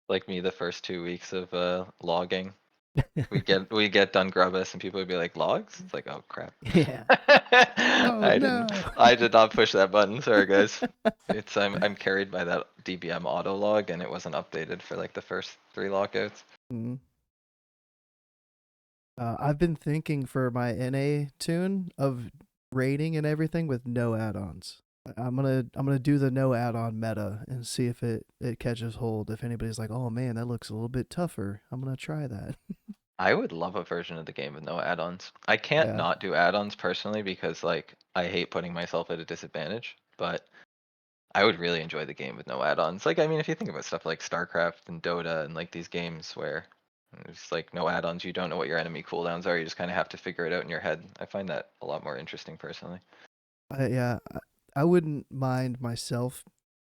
like me the first 2 weeks of logging. We get done Grubbis and people would be like, logs? It's like, oh crap. Yeah. Oh no. I did not push that button, sorry guys. I'm carried by that DBM auto log and it wasn't updated for like the first 3 lockouts. Mhm. I've been thinking for my NA tune of raiding and everything with no add-ons. I'm gonna do the no add-on meta and see if it catches hold. If anybody's like, oh man, that looks a little bit tougher, I'm gonna try that. I would love a version of the game with no add-ons. I can't Yeah. not do add-ons personally because like I hate putting myself at a disadvantage, but I would really enjoy the game with no add-ons. Like I mean if you think about stuff like StarCraft and Dota and like these games where there's like no add-ons, you don't know what your enemy cooldowns are, you just kind of have to figure it out in your head. I find that a lot more interesting personally. Yeah, I wouldn't mind myself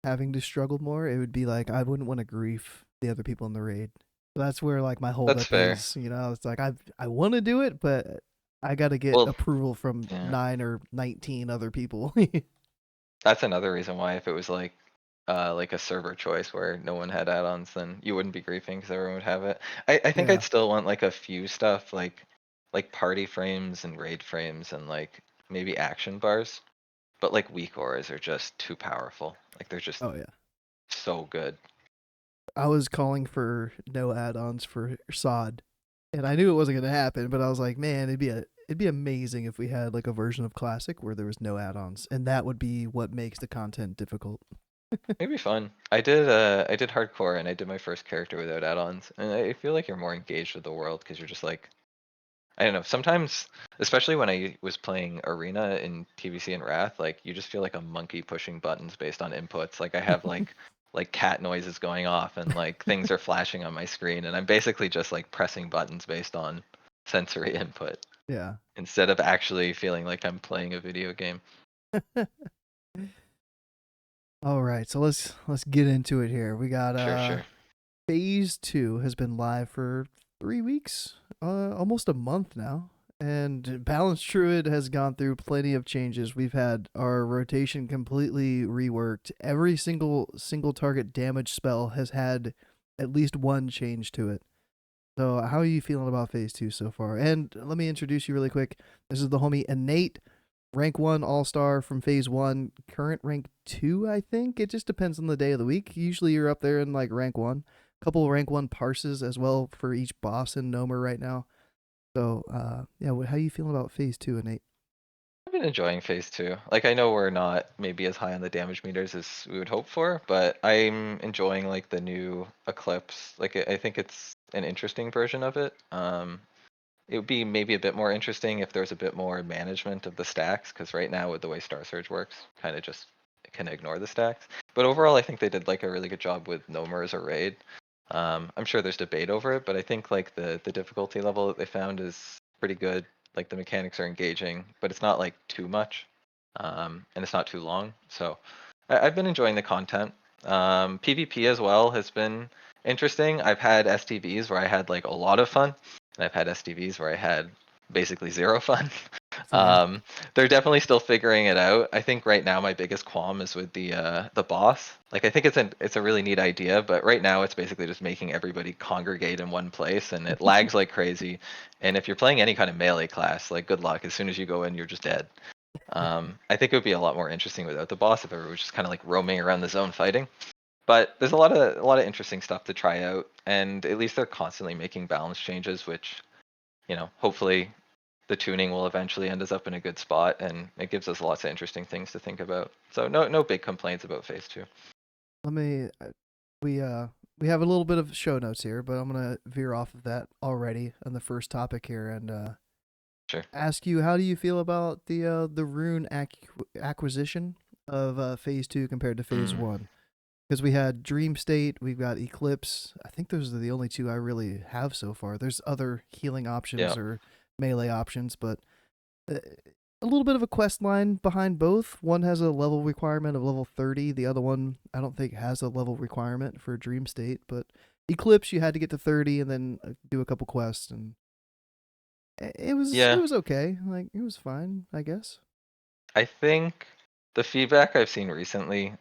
having to struggle more. It would be like I wouldn't want to grief the other people in the raid. That's where like my That's holdup fair. is. It's like I want to do it, but I got to get Well, approval from yeah. 9 or 19 other people. That's another reason why if it was like a server choice where no one had add-ons, then you wouldn't be griefing because everyone would have it. I think Yeah. I'd still want like a few stuff like party frames and raid frames and like maybe action bars. But like weak auras are just too powerful. Like they're just Oh yeah. so good. I was calling for no add-ons for SoD, and I knew it wasn't going to happen. But I was like, man, it'd be amazing if we had like a version of Classic where there was no add-ons, and that would be what makes the content difficult. Maybe fun. I did hardcore and I did my first character without add-ons, and I feel like you're more engaged with the world because you're just like I don't know. Sometimes, especially when I was playing Arena in TVC and Wrath, like you just feel like a monkey pushing buttons based on inputs. Like I have like cat noises going off and like things are flashing on my screen, and I'm basically just like pressing buttons based on sensory input Yeah. instead of actually feeling like I'm playing a video game. All right, so let's get into it here. We got Sure, sure. phase 2 has been live for 3 weeks, almost a month now. And Balanced Druid has gone through plenty of changes. We've had our rotation completely reworked. Every single target damage spell has had at least one change to it. So, how are you feeling about phase 2 so far? And let me introduce you really quick. This is the homie Innate, rank 1 all-star from phase 1, current rank 2, I think. It just depends on the day of the week. Usually you're up there in like rank 1. A couple of rank 1 parses as well for each boss in Gnomer right now. So, yeah, how are you feeling about phase 2, Innate? I've been enjoying phase 2. Like I know we're not maybe as high on the damage meters as we would hope for, but I'm enjoying like the new Eclipse. Like I think it's an interesting version of it. It would be maybe a bit more interesting if there's a bit more management of the stacks, because right now with the way Star Surge works, kind of just can ignore the stacks. But overall, I think they did like a really good job with Gnomer as a raid. I'm sure there's debate over it, but I think like the difficulty level that they found is pretty good. Like the mechanics are engaging, but it's not like too much, and it's not too long. So I've been enjoying the content. PvP as well has been interesting. I've had STVs where I had like a lot of fun, and I've had STVs where I had basically zero fun. Same. They're definitely still figuring it out. I think right now my biggest qualm is with the boss. Like I think it's a really neat idea, but right now it's basically just making everybody congregate in one place and it lags like crazy. And if you're playing any kind of melee class, like good luck. As soon as you go in, you're just dead. I think it would be a lot more interesting without the boss if everyone was just kind of like roaming around the zone fighting. But there's a lot of interesting stuff to try out, and at least they're constantly making balance changes, which hopefully the tuning will eventually end us up in a good spot, and it gives us lots of interesting things to think about. So no big complaints about phase 2. Let me we uh we have a little bit of show notes here, but I'm going to veer off of that already on the first topic here and Sure. ask you, how do you feel about the Rune acquisition of phase 2 compared to phase Mm, 1? Because we had Dream State, we've got Eclipse. I think those are the only two I really have so far. There's other healing yeah. options or melee options, but uh, a little bit of a quest line behind both. One has a level requirement of level 30. The other one, I don't think, has a level requirement for Dream State. But Eclipse, you had to get to 30 and then do a couple quests, and it Yeah. was okay. Like it was fine, I guess. I think the feedback I've seen recently,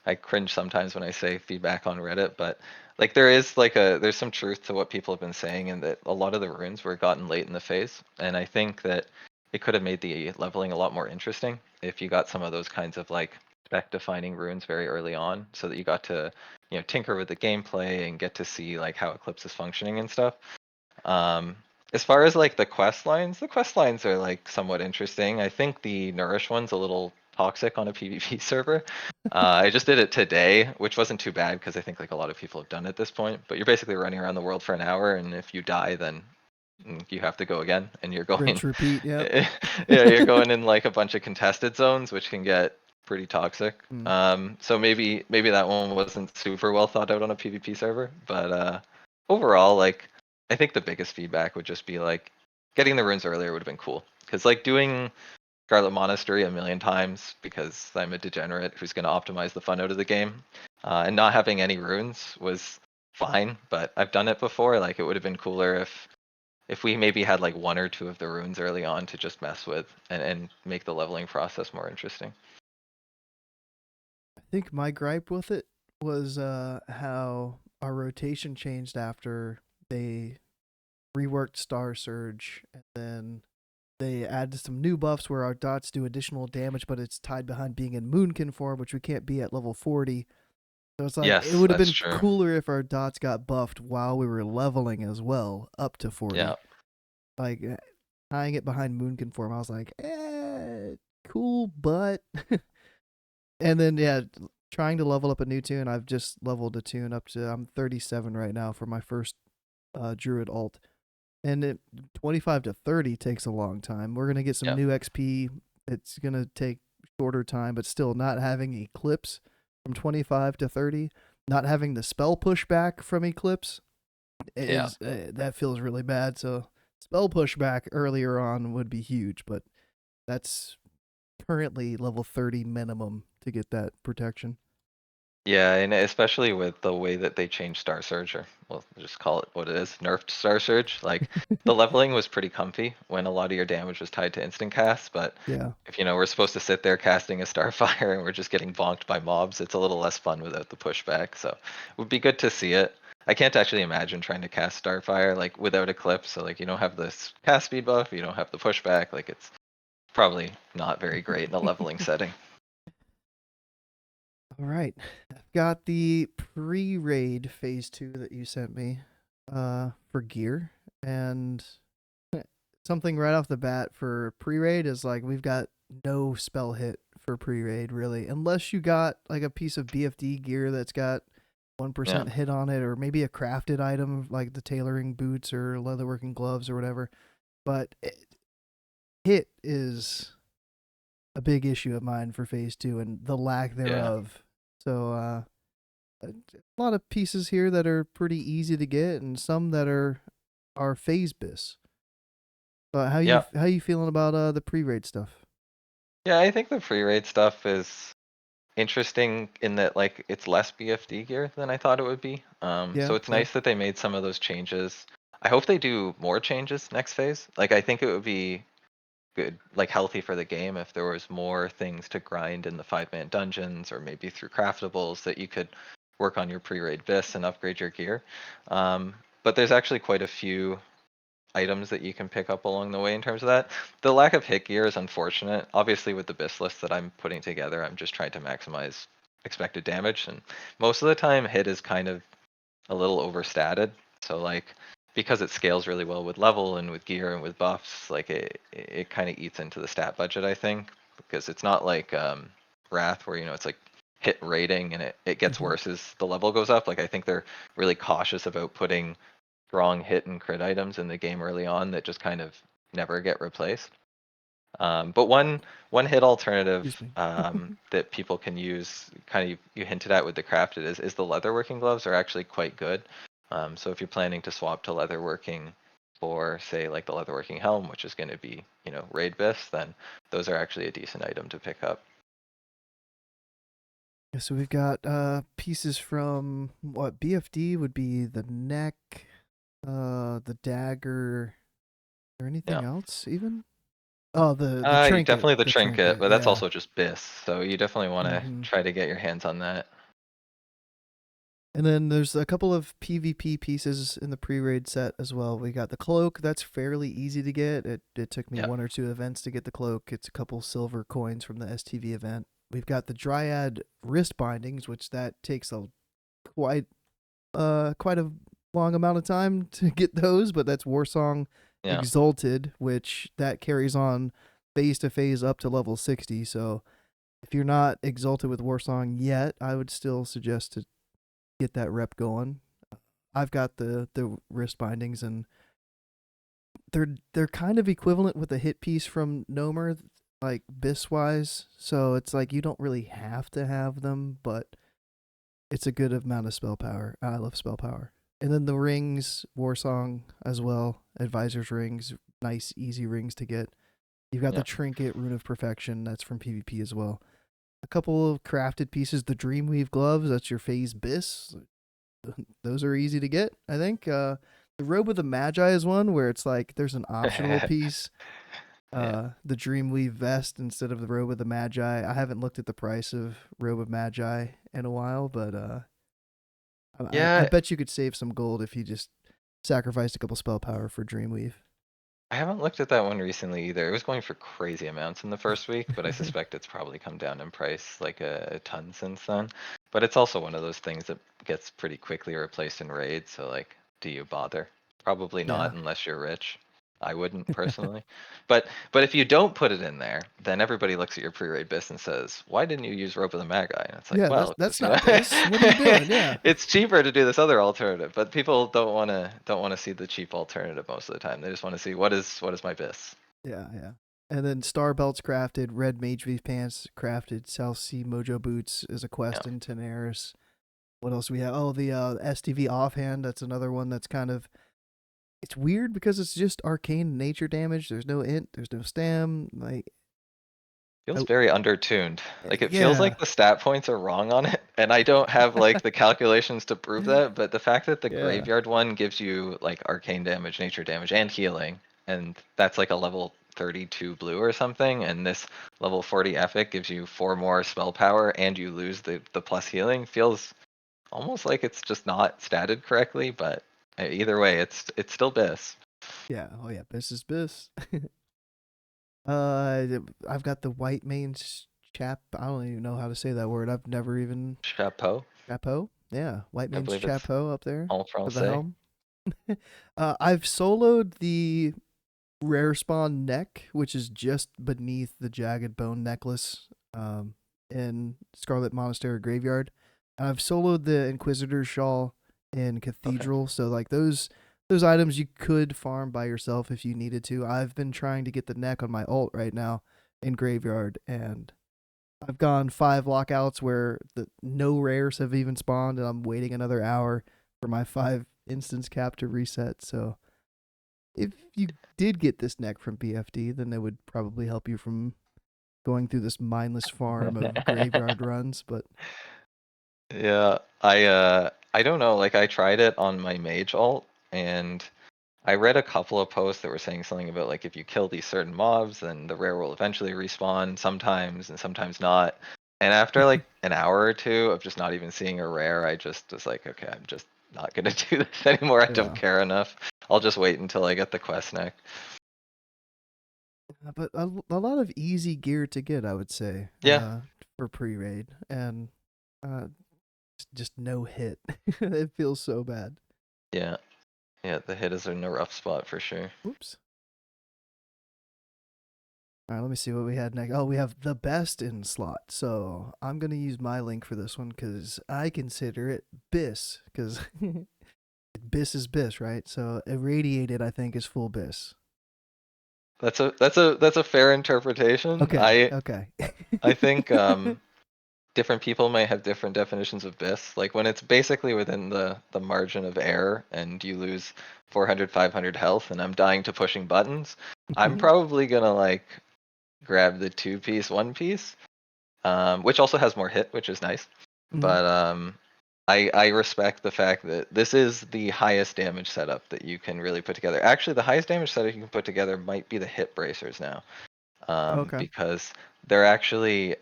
I cringe sometimes when I say feedback on Reddit, but like there's some truth to what people have been saying, and that a lot of the runes were gotten late in the phase, and I think that it could have made the leveling a lot more interesting if you got some of those kinds of like spec defining runes very early on, so that you got to tinker with the gameplay and get to see like how Eclipse is functioning and stuff. Um, as far as like the quest lines are like somewhat interesting. I think the Nourish one's a little toxic on a PvP server. I just did it today, which wasn't too bad because I think like a lot of people have done it at this point. But you're basically running around the world for an hour, and if you die, then you have to go again, and you're going, Rinse, repeat. Yep. yeah, you're going in like a bunch of contested zones, which can get pretty toxic. Mm. So maybe that one wasn't super well thought out on a PvP server, but overall, like I think the biggest feedback would just be like getting the runes earlier would have been cool, because like doing Scarlet Monastery a million times because I'm a degenerate who's going to optimize the fun out of the game, and not having any runes was fine, but I've done it before. Like it would have been cooler if we maybe had like one or two of the runes early on to just mess with and make the leveling process more interesting. I think my gripe with it was how our rotation changed after they reworked Star Surge, and then they added some new buffs where our dots do additional damage, but it's tied behind being in Moonkin form, which we can't be at level 40. So it's like it Yes, would have that's been true. cooler if our dots got buffed while we were leveling as well, up to Yeah. 40. Like tying it behind Moonkin form, I was like, cool, but and then yeah, trying to level up a new tune. I've just leveled a tune up to I'm 37 right now for my first Druid alt, and 25 to 30 takes a long time. We're gonna get some Yeah. new XP. It's gonna take shorter time, but still not having Eclipse from 25 to 30, not having the spell pushback from Eclipse Yeah. is that feels really bad. So spell pushback earlier on would be huge, but that's currently level 30 minimum to get that protection. Yeah, and especially with the way that they changed Star Surge, or well, just call it what it is, nerfed Star Surge. Like the leveling was pretty comfy when a lot of your damage was tied to instant casts, but Yeah. if we're supposed to sit there casting a Starfire and we're just getting bonked by mobs, it's a little less fun without the pushback. So it would be good to see it. I can't actually imagine trying to cast Starfire like without Eclipse. So like you don't have this cast speed buff, you don't have the pushback. Like it's probably not very great in a leveling setting. All right. I've got the pre-raid phase 2 that you sent me for gear, and something right off the bat for pre-raid is like we've got no spell hit for pre-raid really, unless you got like a piece of BFD gear that's got Yeah. 1% hit on it, or maybe a crafted item like the tailoring boots or leatherworking gloves or whatever. But hit is a big issue of mine for phase 2 and the lack Yeah. thereof. So a lot of pieces here that are pretty easy to get, and some that are phase bis. But Yeah. how you feeling about the pre-raid stuff? Yeah, I think the free raid stuff is interesting in that like it's less BFD gear than I thought it would be. Yeah, So it's yeah. nice that they made some of those changes. I hope they do more changes next phase. Like I think it would be good, like healthy for the game if there was more things to grind in the 5-man dungeons or maybe through craftables that you could work on your pre-raid bis and upgrade your gear. But there's actually quite a few items that you can pick up along the way in terms of that. The lack of hit gear is unfortunate. Obviously, with the bis list that I'm putting together, I'm just trying to maximize expected damage, and most of the time, hit is kind of a little overstated. So like because it scales really well with level and with gear and with buffs, like it kind of eats into the stat budget, I think, because it's not like Wrath where it's like hit rating and it gets Hmm. worse as the level goes up. Like I think they're really cautious about putting strong hit and crit items in the game early on that just kind of never get replaced. But one hit alternative Excuse me. that people can use, kind of you hinted at with the crafted, is the leatherworking gloves are actually quite good. So if you're planning to swap to leatherworking for say like the leatherworking helm, which is going to be raid bis, then those are actually a decent item to pick up. Yeah, so we've got pieces from what BFD would be the neck, the dagger, or anything Yeah. else even? Oh, the trinket, definitely the the trinket, trinket, but that's yeah. also just bis, so you definitely want to hmm try to get your hands on that. And then there's a couple of PvP pieces in the pre-raid set as well. We got the cloak. That's fairly easy to get. It took me Yeah. 1 or 2 events to get the cloak. It's a couple silver coins from the STV event. We've got the Dryad wrist bindings, which that takes a quite quite a long amount of time to get those, but that's Warsong Yeah. Exalted, which that carries on phase to phase up to level 60. So if you're not exalted with Warsong yet, I would still suggest to get that rep going. I've got the wrist bindings, and they're kind of equivalent with a hit piece from Gnomer, like bis wise. So it's like you don't really have to have them, but it's a good amount of spell power. I love spell power. And then the rings, Warsong as well, Advisor's rings, nice easy rings to get. You've got Yeah. the Trinket, Rune of Perfection, that's from PvP as well. A couple of crafted pieces, the Dreamweave gloves, that's your phase bis. Those are easy to get, I think. The Robe of the Magi is one where it's like there's an optional piece. Yeah. The Dreamweave vest instead of the Robe of the Magi. I haven't looked at the price of Robe of Magi in a while, but I Yeah, bet you could save some gold if you just sacrificed a couple spell power for Dreamweave. I haven't looked at that one recently either. It was going for crazy amounts in the first week, but I suspect it's probably come down in price like a ton since then. But it's also one of those things that gets pretty quickly replaced in raids, so like, do you bother? Probably Yeah. not unless you're rich. I wouldn't personally. But if you don't put it in there, then everybody looks at your pre-raid bis and says, "Why didn't you use Rope of the Magi?" And it's like, Yeah, well, that's 'cause, you know, not bis. What are you doing? Yeah. it's cheaper to do this other alternative, but people don't want to see the cheap alternative most of the time. They just want to see what is my bis. Yeah, yeah. And then Star Belts crafted, Red Mage V pants crafted, South Sea Mojo boots is a Yeah. quest in Tenaris. What else do we have? Oh, the STV offhand. That's another one that's kind of it's weird because it's just arcane nature damage. There's no int. There's no stam. Like, Feels oh, very undertuned. Like it feels yeah, like the stat points are wrong on it, and I don't have like the calculations to prove that, but the fact that the yeah, graveyard one gives you like arcane damage, nature damage, and healing, and that's like a level 32 blue or something, and this level 40 epic gives you 4 more spell power and you lose the plus healing, feels almost like it's just not statted correctly, but either way, it's still bis. yeah. Oh yeah, bis is bis. I've got the white mains chap. I don't even know how to say that word. I've never even Chapeau. chapeau. Yeah, white I mains believe it's chapeau up there en for the français. helm. I've soloed the rare spawn neck, which is just beneath the jagged bone necklace in Scarlet Monastery Graveyard. And I've soloed the Inquisitor shawl in Okay. Cathedral, so like those items you could farm by yourself if you needed to. I've been trying to get the neck on my ult right now in Graveyard, and I've gone 5 lockouts where no rares have even spawned, and I'm waiting another hour for my 5 instance cap to reset. So if you did get this neck from BFD, then it would probably help you from going through this mindless farm of graveyard runs. But Yeah, I don't know, like I tried it on my mage ult and I read a couple of posts that were saying something about like if you kill these certain mobs, then the rare will eventually respawn sometimes and sometimes not. And after like an hour or two of just not even seeing a rare, I just was like, okay, I'm just not gonna do this anymore. I don't yeah, care enough. I'll just wait until I get the quest neck. but a lot of easy gear to get, I would say, Yeah, for pre raid, and uh, just no hit. It feels so bad. yeah, yeah. The hit is in a rough spot for sure. Oops. All right, let me see what we had next. Oh, we have the best in slot. So I'm gonna use my link for this one because I consider it bis because bis is bis, right? So irradiated, I think, is full bis. That's a fair interpretation. Okay, I okay. I think different people might have different definitions of bis. Like when it's basically within the margin of error and you lose 400, 500 health and I'm dying to pushing buttons, I'm probably gonna like grab the 2 piece, 1 piece, which also has more hit, which is nice. Mhm. But I respect the fact that this is the highest damage setup that you can really put together. Actually, the highest damage setup you can put together might be the hit bracers now. Okay. because they're actually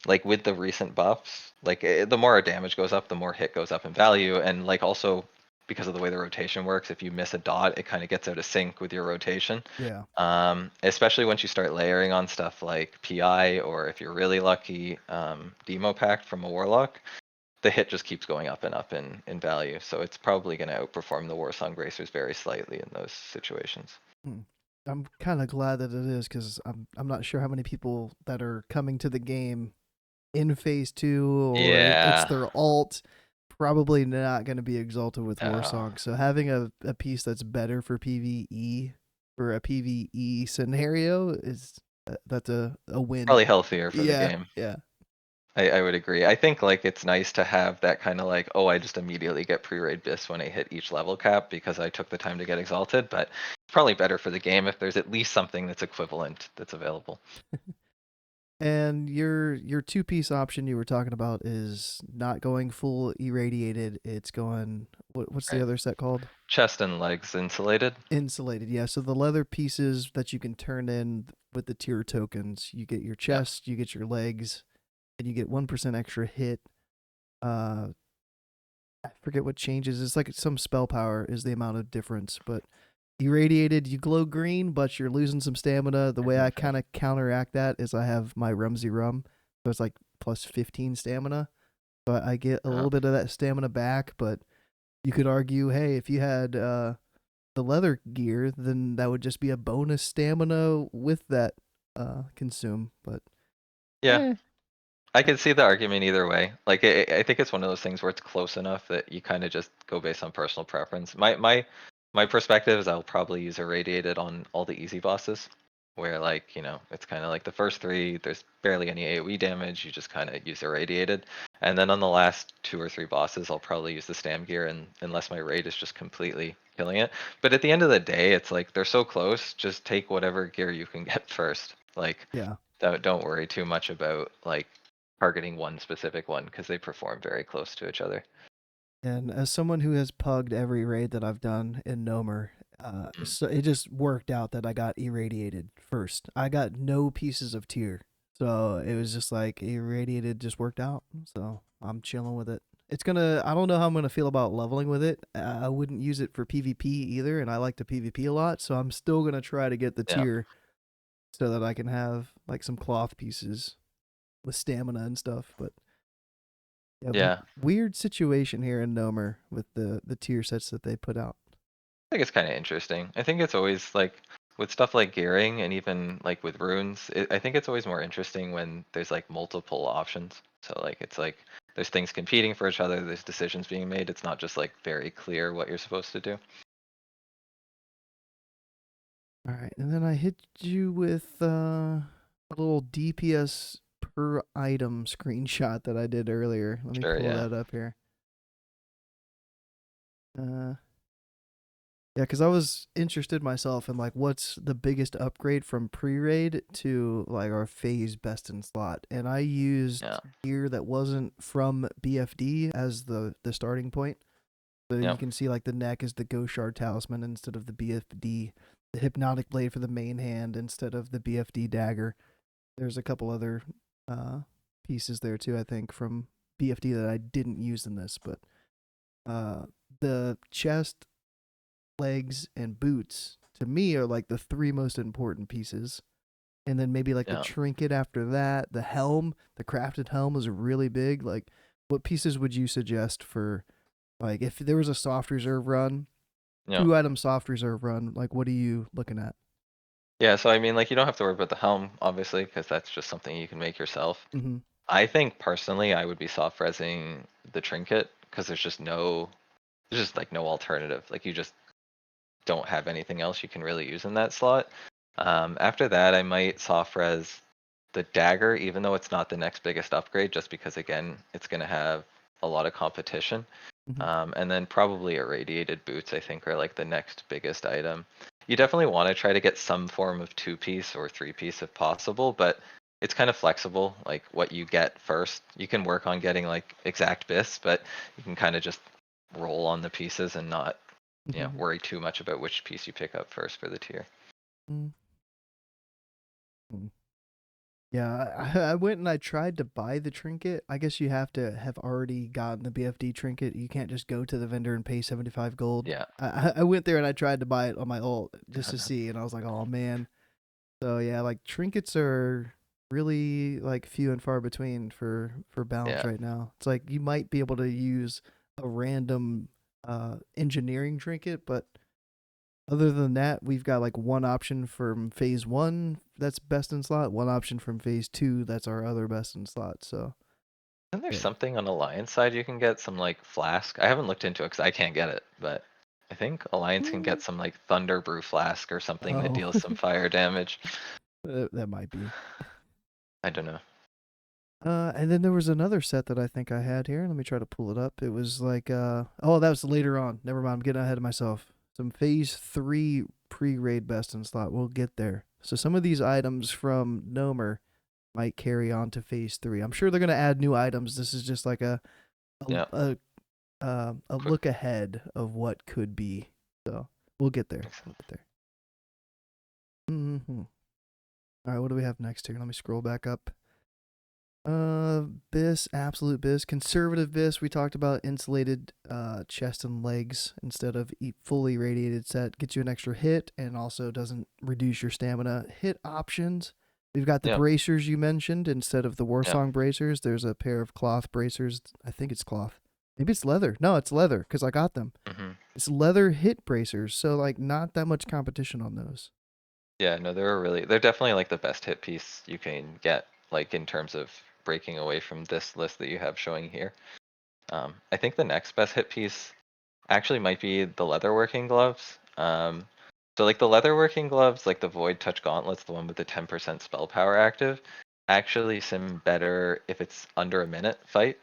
like with the recent buffs, like the more our damage goes up, the more hit goes up in value, and like also because of the way the rotation works, if you miss a dot, it kind of gets out of sync with your rotation. Yeah. Especially once you start layering on stuff like PI, or if you're really lucky, Demo Pact from a Warlock, the hit just keeps going up and up in value. So it's probably going to outperform the Warsong Bracers very slightly in those situations. Hmm. I'm kind of glad that it is because I'm not sure how many people that are coming to the game in phase 2 or it's Yeah. their alt. Probably not going to be exalted with Uh, Warsong. So having a piece that's better for PVE for a PVE scenario is that's a win. Probably healthier for the Yeah, game. yeah, I would agree. I think like it's nice to have that kind of like, oh, I just immediately get pre-raid bis when I hit each level cap because I took the time to get exalted, but it's probably better for the game if there's at least something that's equivalent that's available. And your two piece option you were talking about is not going full irradiated. It's going what's the Right. other set called? Chest and legs insulated. Insulated. Yeah. So the leather pieces that you can turn in with the tier tokens, you get your Yeah. chest, you get your legs, and you get 1% extra hit. Uh, I forget what changes. It's like some spell power is the amount of difference, but irradiated, you glow green, but you're losing some stamina. The way I kind of counteract that is I have my Rumsey Rum, so it's like plus 15 stamina, but I get a Oh, little bit of that stamina back. But you could argue, hey, if you had the leather gear, then that would just be a bonus stamina with that consume. But yeah. eh, I can see the argument either way. Like, I think it's one of those things where it's close enough that you kind of just go based on personal preference. My perspective is I'll probably use irradiated on all the easy bosses, where like it's kind of like the first three. There's barely any AOE damage. You just kind of use irradiated, and then on the last two or three bosses, I'll probably use the stam gear, and unless my raid is just completely killing it. But at the end of the day, it's like they're so close. Just take whatever gear you can get first. Like, yeah. don't worry too much about like targeting one specific one because they perform very close to each other. And as someone who has pugged every raid that I've done in Gnomer, Mm. so it just worked out that I got irradiated first. I got no pieces of tier, so it was just like irradiated just worked out. So I'm chilling with it. It's gonna. I don't know how I'm gonna feel about leveling with it. I wouldn't use it for PvP either, and I like to PvP a lot. So I'm still gonna try to get the Yeah, tier so that I can have like some cloth pieces with stamina and stuff. But yeah, yeah. weird situation here in Nomer with the tier sets that they put out. I think it's kind of interesting. I think it's always like with stuff like gearing and even like with runes. I think it's always more interesting when there's like multiple options. So like it's like there's things competing for each other. There's decisions being made. It's not just like very clear what you're supposed to do. All right, and then I hit you with a little DPS per item screenshot that I did earlier. Let me Sure. pull Yeah. that up here. Uh, yeah, because I was interested myself in like what's the biggest upgrade from pre-raid to like our phase best in slot, and I used Yeah. gear that wasn't from BFD as the starting point. So you Yep. can see like the neck is the Ghost Shard Talisman instead of the BFD, the Hypnotic Blade for the main hand instead of the BFD dagger. There's a couple other uh, pieces there too, I think, from BFD that I didn't use in this, but uh, the chest, legs, and boots to me are like the three most important pieces. And then maybe like the Yeah. trinket after that. The helm, the crafted helm is really big. Like, what pieces would you suggest for like if there was a soft reserve run, Yeah. 2 item soft reserve run? Like, what are you looking at? Yeah. So I mean, like you don't have to worry about the helm, obviously, because that's just something you can make yourself. Mm-hmm. I think personally, I would be soft resing the trinket because there's just like no alternative. Like you just don't have anything else you can really use in that slot. After that, I might soft res the dagger, even though it's not the next biggest upgrade, just because again, it's going to have a lot of competition. Mm-hmm. And then probably irradiated boots, I think, are like the next biggest item. You definitely want to try to get some form of two-piece or three-piece if possible, but it's kind of flexible, like what you get first. You can work on getting like exact bis, but you can kind of just roll on the pieces and not, Mm-hmm. worry too much about which piece you pick up first for the tier. Mm-hmm. Mm. Yeah, I went and I tried to buy the trinket. I guess you have to have already gotten the BFD trinket. You can't just go to the vendor and pay 75 gold. Yeah. I went there and I tried to buy it on my ult just to Uh, see, and I was like, oh man. So yeah, like trinkets are really like few and far between for balance Yeah. right now. It's like you might be able to use a random engineering trinket, but other than that, we've got like one option from phase 1 that's best in slot, one option from phase 2 that's our other best in slot. So Isn't there yeah. something on Alliance side you can get some like flask? I haven't looked into it because I can't get it, but I think Alliance can get some like Thunder Brew flask or something that Oh, deals some fire damage. that might be. I don't know. And then there was another set that I think I had here. Let me try to pull it up. It was like, oh, that was later on. Never mind. I'm getting ahead of myself. Some phase 3 pre-raid best in slot. We'll get there. So some of these items from Gnomer might carry on to phase 3. I'm sure they're going to add new items. This is just like a, Yeah. a, a Quick. look ahead of what could be. So we'll get there. Makes We'll sense. get there. Mm-hmm. All right, what do we have next here? Let me scroll back up. Bis, absolute bis, conservative bis. We talked about insulated chest and legs instead of fully radiated set. Gets you an extra hit and also doesn't reduce your stamina. Hit options. We've got the Yeah. bracers you mentioned instead of the Yeah. Warsong bracers. There's a pair of cloth bracers. I think it's cloth. Maybe it's leather. No, it's leather because I got them. Hmm. It's leather hit bracers. So like not that much competition on those. Yeah. No, they're definitely like the best hit piece you can get, like in terms of breaking away from this list that you have showing here. I think the next best hit piece actually might be the leatherworking gloves. So like the leatherworking gloves, like the Void Touch Gauntlets, the one with the 10% spell power active, actually sim better if it's under a minute fight.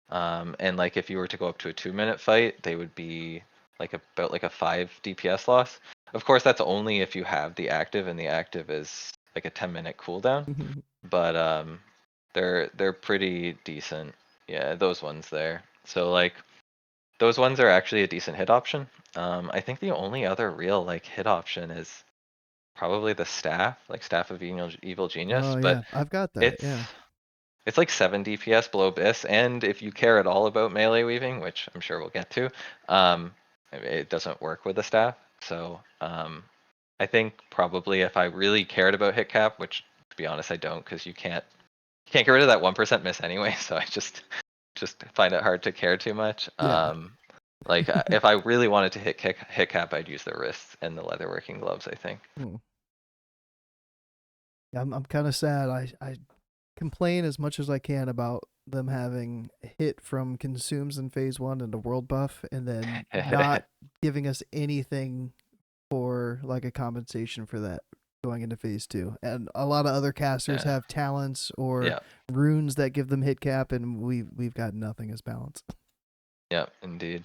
And like if you were to go up to a 2-minute fight, they would be like about like a 5 DPS loss. Of course, that's only if you have the active, and the active is like a 10-minute cooldown. But they're pretty decent. Yeah, those ones there. So like those ones are actually a decent hit option. I think the only other real like hit option is probably the staff, like Staff of Evil Genius, Oh but yeah, I've got that. it's Yeah. it's like 7 DPS below Bis, and if you care at all about melee weaving, which I'm sure we'll get to, it doesn't work with the staff. So I think probably if I really cared about hit cap, which to be honest I don't, because you can't get rid of that 1% miss anyway. So I just find it hard to care too much. Yeah. Like if I really wanted to hit cap, I'd use the wrists and the leatherworking gloves, I think. Hmm. Yeah, I'm kind of sad. I complain as much as I can about them having hit from consumes in phase 1 and a world buff and then not giving us anything for like a compensation for that going into phase 2. And a lot of other casters Yeah. have talents or Yeah. runes that give them hit cap and we've got nothing as balance. Yeah, indeed.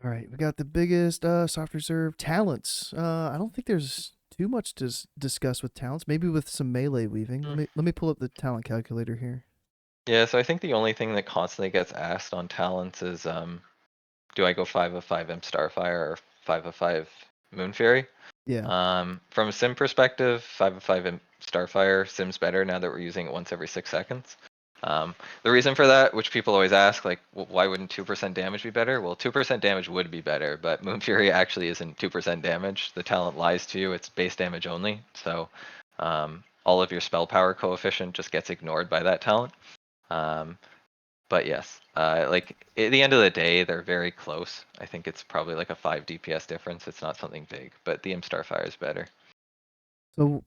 All right, we got the biggest soft reserve talents. I don't think there's too much to discuss with talents. Maybe with some melee weaving. Mm. Let me pull up the talent calculator here. Yeah, so I think the only thing that constantly gets asked on talents is do I go 5 of 5 Imp Starfire or 5 of 5 Moon Fury? Yeah. From a sim perspective, 5 of 5 Imp Starfire sims better now that we're using it once every 6 seconds. The reason for that, which people always ask, like, why wouldn't 2% damage be better? Well, 2% damage would be better, but Moon Fury actually isn't 2% damage. The talent lies to you, it's base damage only. So all of your spell power coefficient just gets ignored by that talent. But yes, like at the end of the day, they're very close. I think it's probably like a 5 DPS difference. It's not something big, but the Imp Starfire is better. So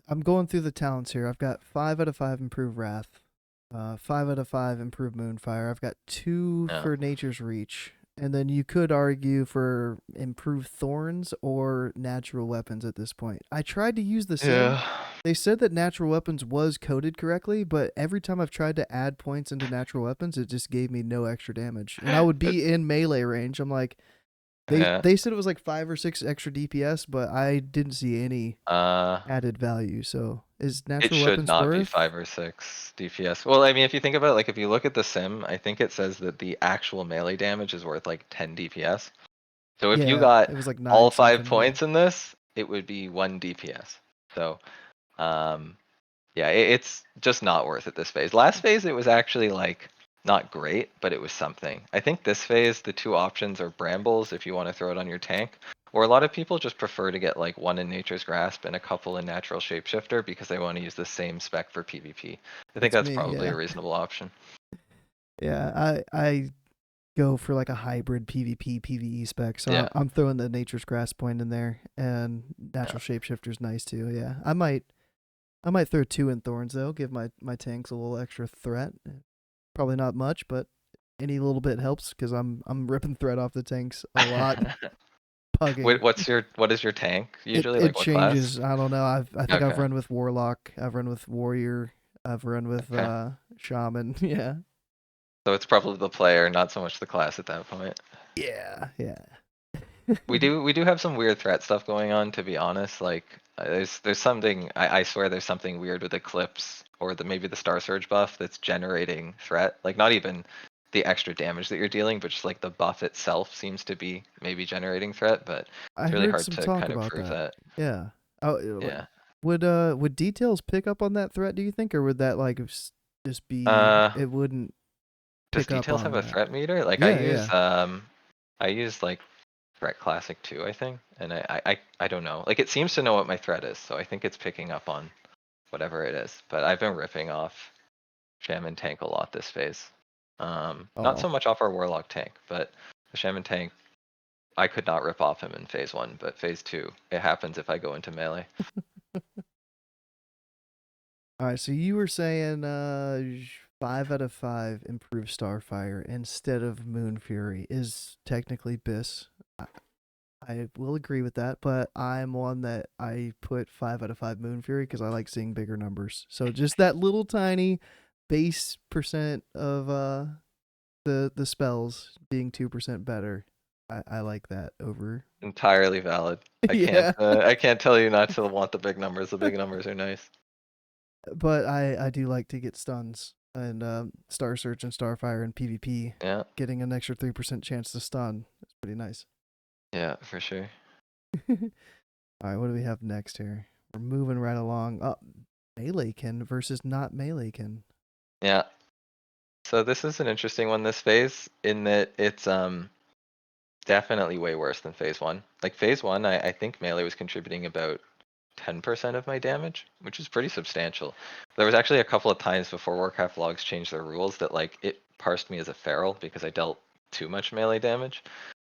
I'm going through the talents here. I've got 5 out of 5 improve wrath, 5 out of 5 improve moonfire. I've got 2 Yeah. for nature's reach, and then you could argue for improved thorns or natural weapons at this point. I tried to use the sim. Yeah. They said that natural weapons was coded correctly, but every time I've tried to add points into natural weapons, it just gave me no extra damage, and I would be in melee range. I'm like, Yeah. they said it was like 5 or 6 extra DPS, but I didn't see any added value. So is It natural should weapons not be worth? 5 or 6 DPS. Well, I mean, if you think about it, like if you look at the sim, I think it says that the actual melee damage is worth like 10 DPS. So if you Yeah, got it was like all 9 5 something. Yeah. points in this, it would be 1 DPS. So Yeah, it's just not worth it this phase. Last phase, it was actually like not great, but it was something. I think this phase, the two options are brambles if you want to throw it on your tank, or a lot of people just prefer to get like one in Nature's Grasp and a couple in Natural Shapeshifter because they want to use the same spec for PvP. I think That's that's me, probably yeah. a reasonable option. Yeah, I go for like a hybrid PvP PvE spec. So Yeah, I'm throwing the Nature's Grasp point in there, and yeah. Natural Shapeshifter's nice too. Yeah, I might throw two in Thorns though. Give my tanks a little extra threat. Probably not much, but any little bit helps because I'm ripping threat off the tanks a lot, pugging. What is your tank It usually? it Like what class? changes. I don't know. I think I've Okay, run with Warlock. I've run with Warrior. I've run with okay. Shaman. Yeah. So it's probably the player, not so much the class at that point. Yeah. Yeah. We do have some weird threat stuff going on, to be honest. Like there's something I swear there's something weird with Eclipse or maybe the Star Surge buff that's generating threat. Like not even the extra damage that you're dealing, but just like the buff itself seems to be maybe generating threat, but I it's really heard hard some to talk kind of about prove that. that. Yeah. Oh, Yeah. would details pick up on that threat? Do you think, or would that like just be? Uh It wouldn't does pick up details on have a that. threat meter? Like Yeah. Yeah. I use like threat classic too, I think. And I don't know. Like it seems to know what my threat is, so I think it's picking up on whatever it is. But I've been ripping off Shaman tank a lot this phase. Not Oh. so much off our Warlock tank, but the Shaman tank, I could not rip off him in phase 1, but phase 2, it happens if I go into melee. All right. So you were saying 5 out of 5 improve Starfire instead of Moon Fury is technically Bis. I will agree with that, but I'm one that I put 5 out of 5 Moon Fury because I like seeing bigger numbers. So just that little tiny base percent of the spells being 2% better. I like that over. Entirely valid. Yeah, I can't tell you not to want the big numbers. The big numbers are nice. but I do like to get stuns and Star Search and Starfire and PvP. Yeah, Getting an extra 3% chance to stun is pretty nice. yeah, for sure. All right, what do we have next here? We're moving right along. Oh, Meleekin versus not Meleekin. Yeah. So this is an interesting one this phase in that it's definitely way worse than phase 1. Like phase 1, I think melee was contributing about 10% of my damage, which is pretty substantial. There was actually a couple of times before Warcraft logs changed their rules that like it parsed me as a feral because I dealt too much melee damage.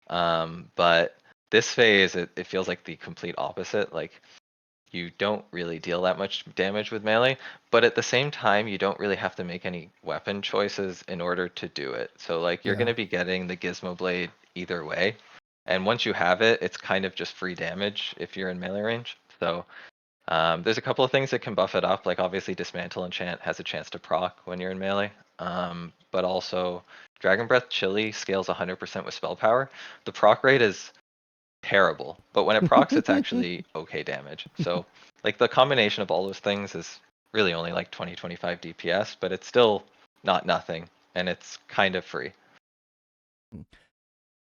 But this phase, it feels like the complete opposite. Like you don't really deal that much damage with melee, but at the same time, you don't really have to make any weapon choices in order to do it. So like you're Yeah. gonna be getting the Gizmo Blade either way. And once you have it, it's kind of just free damage if you're in melee range. So there's a couple of things that can buff it up, like obviously Dismantle Enchant has a chance to proc when you're in melee, but also Dragon Breath Chili scales 100% with spell power. The proc rate is terrible, but when it procs, it's actually okay damage. So like the combination of all those things is really only like 20-25 DPS, but it's still not nothing, and it's kind of free.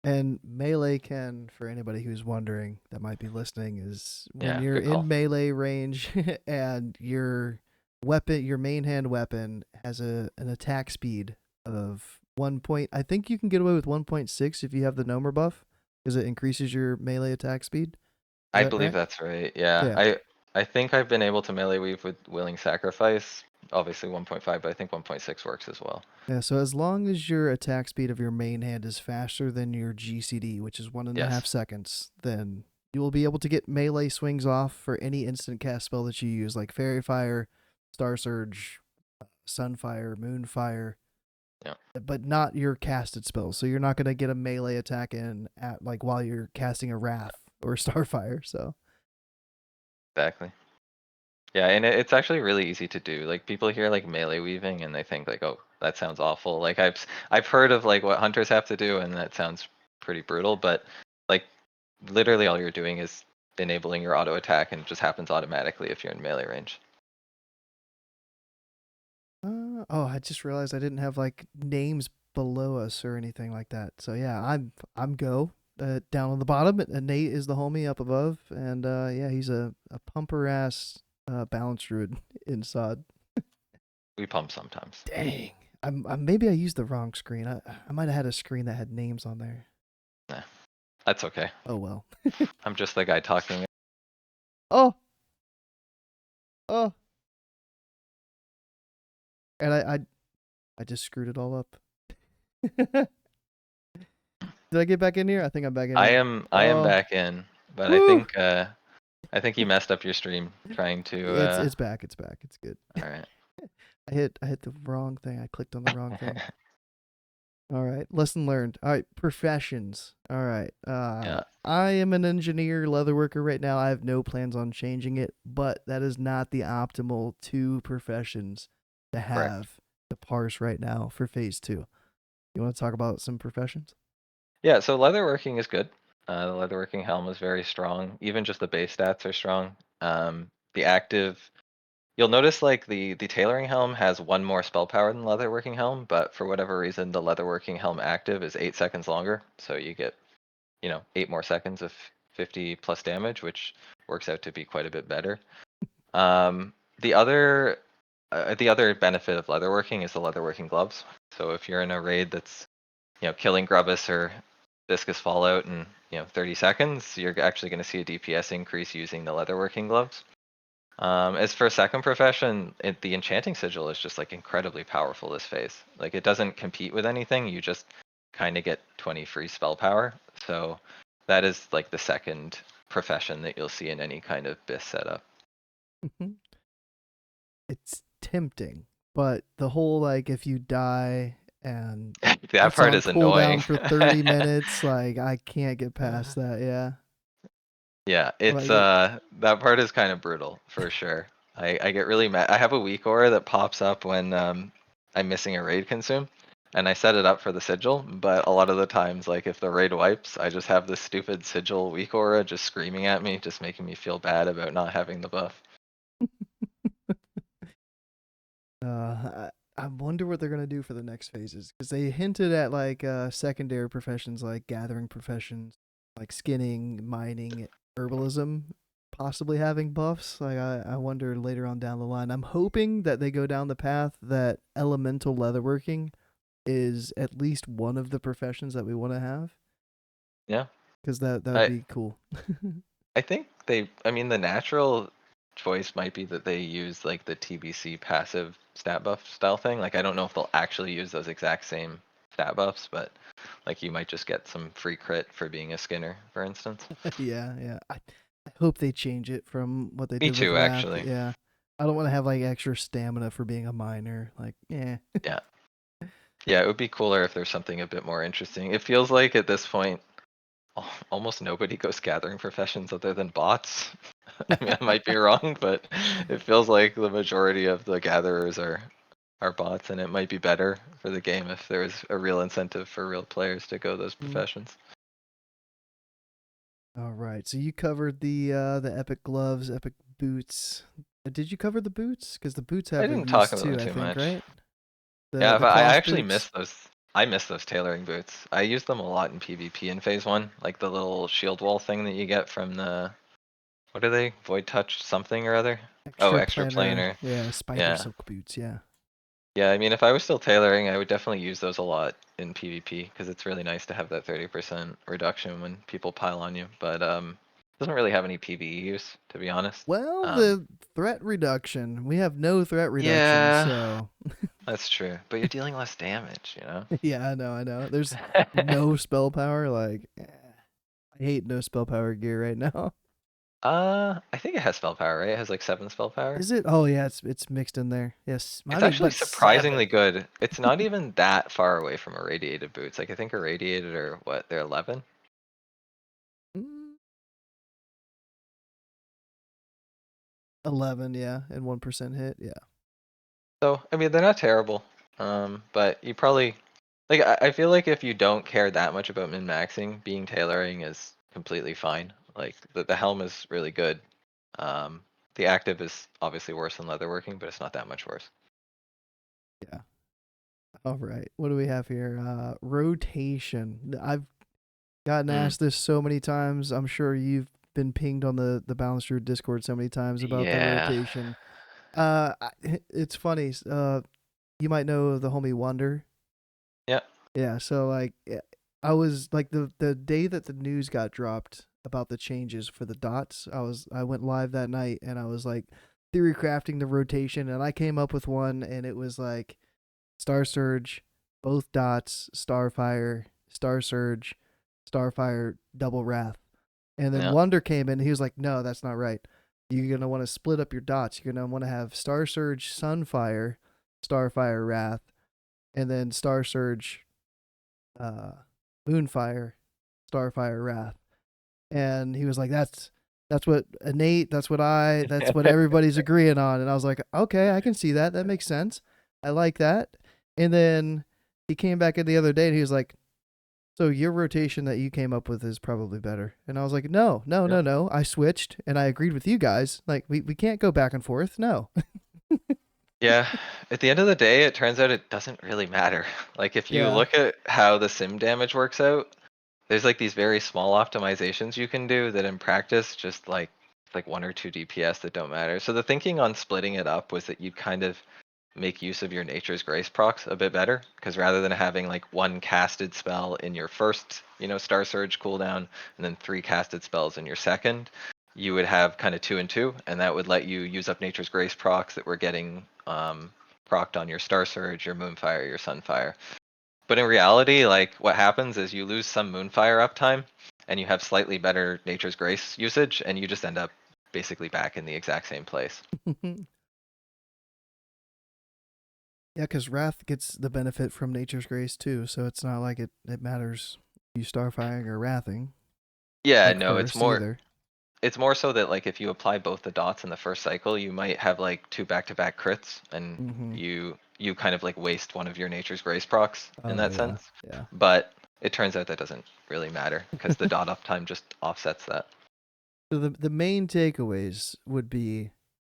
And melee can, for anybody who's wondering that might be listening, is when Yeah, you're good in call. melee range and your weapon, your main hand weapon, has an attack speed of 1 point. I think you can get away with 1.6 if you have the Gnomer buff, because it increases your melee attack speed. Is I that believe right? that's right. Yeah, Yeah. I think I've been able to melee weave with Willing Sacrifice. Obviously 1.5, but I think 1.6 works as well. Yeah, so as long as your attack speed of your main hand is faster than your GCD, which is 1.5 Yes, seconds, then you will be able to get melee swings off for any instant cast spell that you use, like Fairy Fire, Star Surge, Sunfire, Moonfire, yeah, but not your casted spells. So you're not going to get a melee attack in at like while you're casting a Wrath or Starfire. So exactly. Yeah, and it's actually really easy to do. Like people hear like melee weaving and they think like, oh, that sounds awful. Like I've heard of like what hunters have to do, and that sounds pretty brutal. But like literally all you're doing is enabling your auto attack, and it just happens automatically if you're in melee range. oh, I just realized I didn't have like names below us or anything like that. So yeah, I'm Go. Down on the bottom, Innate is the homie up above, and yeah, he's a pumper ass Balance Druid in SoD. We pump sometimes. Dang. Maybe I used the wrong screen. I might have had a screen that had names on there. Nah, that's okay. Oh well. I'm just the guy talking. Oh. Oh. And I just screwed it all up. Did I get back in here? I think I'm back in I here. am back in, but Woo! I think you messed up your stream trying to It's back. It's back. It's good. all right. I hit the wrong thing. I clicked on the wrong thing. All right. Lesson learned. All right. Professions. All right. Yeah, I am an engineer, leatherworker right now. I have no plans on changing it, but that is not the optimal two professions to correct. have to parse right now for phase 2. You want to talk about some professions? Yeah, so leatherworking is good. The leatherworking helm is very strong. Even just the base stats are strong. The active, you'll notice like the tailoring helm has one more spell power than leatherworking helm, but for whatever reason, the leatherworking helm active is 8 seconds longer. So you get, 8 more seconds of 50 plus damage, which works out to be quite a bit better. Um, the other, the other benefit of leatherworking is the leatherworking gloves. So if you're in a raid that's killing Grubbis or Viscous Fallout in 30 seconds, you're actually going to see a DPS increase using the leatherworking gloves. As for second profession, the enchanting sigil is just like incredibly powerful this phase. Like it doesn't compete with anything. You just kind of get 20 free spell power. So that is like the second profession that you'll see in any kind of BIS setup. It's tempting, but the whole like if you die and That it's part on is annoying. cooldown for 30 minutes, like I can't get past that. Yeah. Yeah, it's Like it, that part is kind of brutal for sure. I get really mad. I have a weak aura that pops up when I'm missing a raid consume, and I set it up for the sigil. But a lot of the times, like if the raid wipes, I just have this stupid sigil weak aura just screaming at me, just making me feel bad about not having the buff. I wonder what they're gonna do for the next phases because they hinted at like secondary professions like gathering professions, like skinning, mining, herbalism, possibly having buffs. Like I wonder later on down the line. I'm hoping that they go down the path that elemental leatherworking is at least one of the professions that we want to have Yeah, because that would I be cool. I think I mean the natural choice might be that they use like the TBC passive stat buff style thing. Like I don't know if they'll actually use those exact same stat buffs, but like you might just get some free crit for being a skinner, for instance. Yeah, yeah. I hope they change it from what they Me did with too, Wrath. actually. Yeah. I don't want to have like extra stamina for being a miner. Like, yeah. Yeah. Yeah, it would be cooler if there's something a bit more interesting. It feels like at this point, almost nobody goes gathering professions other than bots. I mean, I might be wrong, but it feels like the majority of the gatherers are bots, and it might be better for the game if there was a real incentive for real players to go those Mm. professions. All right. So you covered the epic gloves, epic boots. Did you cover the boots? Because the boots I have didn't talk reviews about them too. I too think, much. right? The Yeah, the but I cloth actually boots. miss those. I miss those tailoring boots. I used them a lot in PvP in phase one, like the little shield wall thing that you get from the what are they? Void touch something or other? Oh, Extra extra planar. planar. Yeah, spider Yeah. silk boots. Yeah. Yeah, I mean, if I was still tailoring, I would definitely use those a lot in PvP because it's really nice to have that 30% reduction when people pile on you. But doesn't really have any PvE use, to be honest. Well, Um, the threat reduction. We have no threat reduction, yeah, so that's true. But you're dealing less damage. yeah, I know. There's no spell power. Like, I hate no spell power gear right now. I think it has spell power, right? It has like 7 spell power. Is it? Oh yeah, it's mixed in there. Yes, I It's mean, actually but 7. surprisingly good. It's not even that far away from irradiated boots. Like I think irradiated are what, they're 11? Mm, 11, yeah, and 1% hit, yeah. So, I mean, they're not terrible. But you probably like I feel like if you don't care that much about min-maxing, being tailoring is completely fine. Like the helm is really good. Um, the active is obviously worse than leatherworking, but it's not that much worse. Yeah. All right. What do we have here? Rotation. I've gotten Mm, asked this so many times. I'm sure you've been pinged on the Balance Druid Discord so many times about the Yeah. rotation. It's funny. You might know the homie Wonder. Yeah. Yeah. So like, I was like the day that the news got dropped about the changes for the dots. I went live that night and I was like theory crafting the rotation, and I came up with one, and it was like Star Surge, both dots, Starfire, Star Surge, Starfire, double Wrath. And then Yeah. Wonder came in and he was like, no, that's not right. You're going to want to split up your dots. You're going to want to have Star Surge, Sunfire, Starfire, Wrath, and then Star Surge, uh, Moonfire, Starfire, Wrath. And he was like, that's what Innate, that's what everybody's agreeing on. And I was like, okay, I can see that. That makes sense. I like that. And then he came back in the other day and he was like, so your rotation that you came up with is probably better. And I was like, no. I switched and I agreed with you guys. Like we can't go back and forth. No. Yeah, at the end of the day, it turns out it doesn't really matter. Like if you Yeah. look at how the sim damage works out, there's like these very small optimizations you can do that in practice just like 1 or 2 DPS that don't matter. So the thinking on splitting it up was that you'd kind of make use of your Nature's Grace procs a bit better, because rather than having like one casted spell in your first, Star Surge cooldown and then 3 casted spells in your second, you would have kind of 2 and 2, and that would let you use up Nature's Grace procs that were getting procced on your Star Surge, your Moonfire, your Sunfire. But in reality, like what happens is you lose some Moonfire uptime and you have slightly better Nature's Grace usage, and you just end up basically back in the exact same place. Yeah, because Wrath gets the benefit from Nature's Grace too, so it's not like it matters you Starfiring or Wrathing, Yeah, like no, it's first more either. it's more so that like if you apply both the dots in the first cycle, you might have like 2 back-to-back crits, and Mm-hmm. you kind of like waste one of your Nature's Grace procs in Oh that yeah, sense. yeah. But it turns out that doesn't really matter because the dot uptime just offsets that. So the main takeaways would be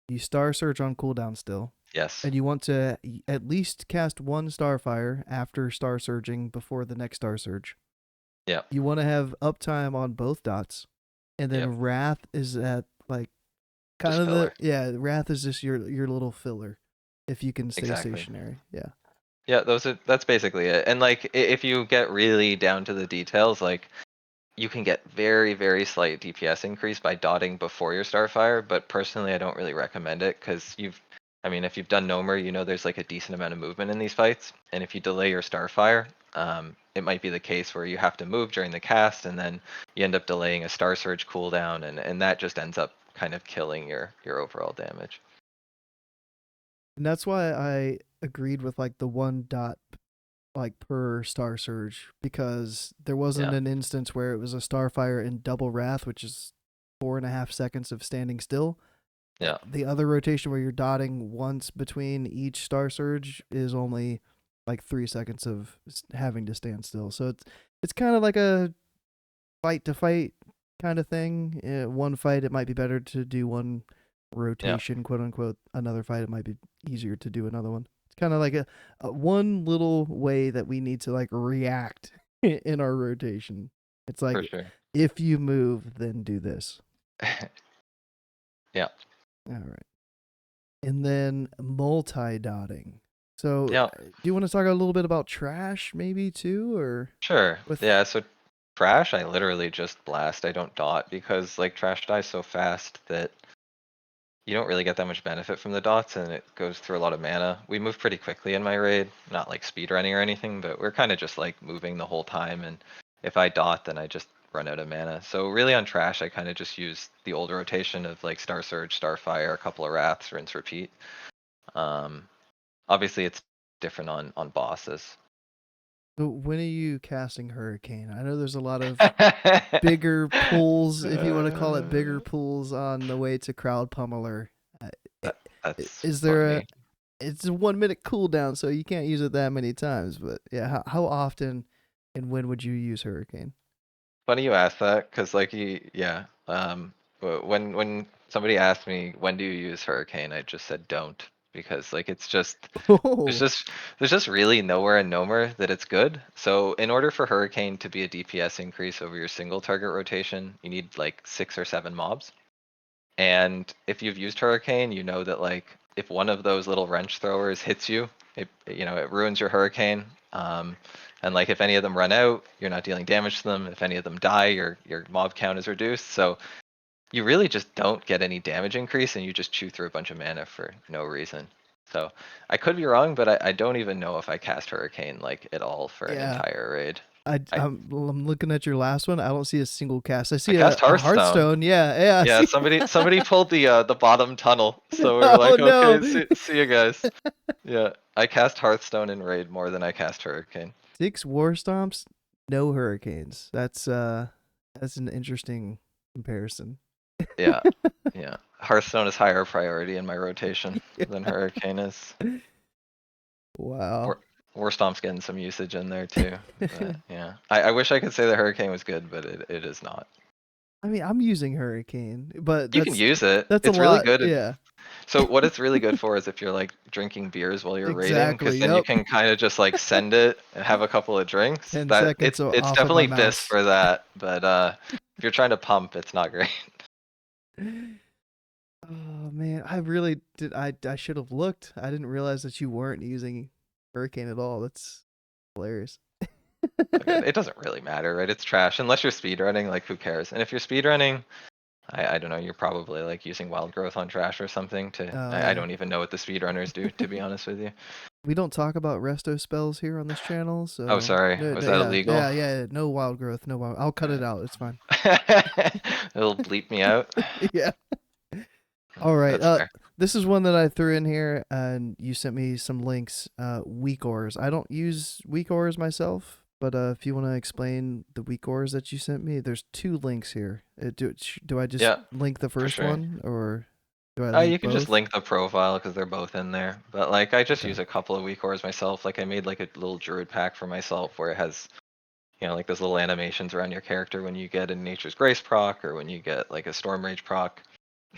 you Star Surge on cooldown still, Yes. and you want to at least cast one Starfire after Star Surging before the next Star Surge. Yep. You want to have uptime on both dots, and Yep. then Wrath is at like kind Just of filler. Wrath is just your little filler, if you can stay Exactly. stationary. Yeah. Yeah, that's basically it. And like if you get really down to the details, like you can get very, very slight DPS increase by dotting before your Starfire, but personally I don't really recommend it because if you've done Gnomer, there's like a decent amount of movement in these fights, and if you delay your Starfire, it might be the case where you have to move during the cast, and then you end up delaying a Star Surge cooldown, and that just ends up kind of killing your overall damage. And that's why I agreed with like the one dot like per Star Surge, because there wasn't Yeah, an instance where it was a Starfire in double Wrath, which is 4.5 seconds of standing still. yeah, The other rotation where you're dotting once between each Star Surge is only like 3 seconds of having to stand still. So it's kind of like a fight to fight kind of thing. One fight it might be better to do one yeah, rotation, quote unquote. Another fight it might be easier to do another one. It's kind of like a one little way that we need to like react in our rotation. It's for like sure. if you move, then do this. Yeah, All right. And then multi-dotting. So, yeah. do you want to talk a little bit about trash, maybe too, or Sure. with? Yeah, so trash, I literally just blast. I don't dot because like trash dies so fast that you don't really get that much benefit from the dots, and it goes through a lot of mana. We move pretty quickly in my raid, not like speed running or anything, but we're kind of just like moving the whole time, and if I dot, then I just run out of mana. So really on trash, I kind of just use the old rotation of like Star Surge, Starfire, a couple of Wraths, rinse, repeat. Um, Obviously it's different on bosses. So when are you casting Hurricane? I know there's a lot of bigger pulls, if you want to call it bigger pulls, on the way to Crowd Pummeler. Uh, That's is there a? funny. It's a 1 minute cooldown, so you can't use it that many times. But yeah, how often and when would you use Hurricane? Funny you asked that, because like but when somebody asked me when do you use Hurricane, I just said don't, because like it's just there's Oh, just there's just really nowhere in Gnomer that it's good. So in order for Hurricane to be a DPS increase over your single target rotation, you need like 6 or 7 mobs. And if you've used Hurricane, you know that like if one of those little wrench throwers hits you, it ruins your Hurricane. And like if any of them run out, you're not dealing damage to them. If any of them die, your mob count is reduced. So you really just don't get any damage increase, and you just chew through a bunch of mana for no reason. So I could be wrong, but I don't even know if I cast Hurricane like at all for an yeah. entire raid. I I'm looking at your last one. I don't see a single cast. I I see cast a Hearthstone. Hearthstone. Yeah, yeah. I Yeah, see. somebody pulled the bottom tunnel, so we were Oh like, no. okay, see you guys. Yeah, I cast Hearthstone in raid more than I cast Hurricane. 6 war stomps, no hurricanes. That's an interesting comparison. Yeah, yeah. Hearthstone is higher priority in my rotation Yeah. than Hurricane is. Wow. War, War Stomp's getting some usage in there too. But yeah, I wish I could say the Hurricane was good, but it is not. I mean, I'm using hurricane, but You can use it. that's a It's really lot. good. Yeah. So what it's really good for is if you're like drinking beers while you're raiding, because Exactly. then you Yep. can kind of just like send it and have a couple of drinks. 10 That seconds it's off of my definitely bis mouse. for that, but if you're trying to pump, it's not great. Oh man, I really did. I should have looked. I didn't realize that you weren't using hurricane at all. That's hilarious. Again, it doesn't really matter, right? It's trash unless you're speedrunning. Like who cares? And if you're speedrunning, I don't know. You're probably like using wild growth on trash or something to. Oh I yeah. don't even know what the speedrunners do, to be honest with you. We don't talk about resto spells here on this channel, Oh, so sorry. no, Was no, that yeah, illegal? yeah, yeah. No wild growth. No wild. I'll cut it out. It's fine. It'll bleep me out. Yeah. All right. That's fair. This is one that I threw in here, and you sent me some links. Weak ores. I don't use weak ores myself, but if you want to explain the weak ores that you sent me, there's 2 links here. Do I just Yeah, link the for first sure. one, or do I link You can just both? link the profile because they're both in there. But like, I just Okay. use a couple of weak cores myself. Like, I made like a little druid pack for myself where it has, like those little animations around your character when you get a Nature's Grace proc or when you get like a Storm Rage proc.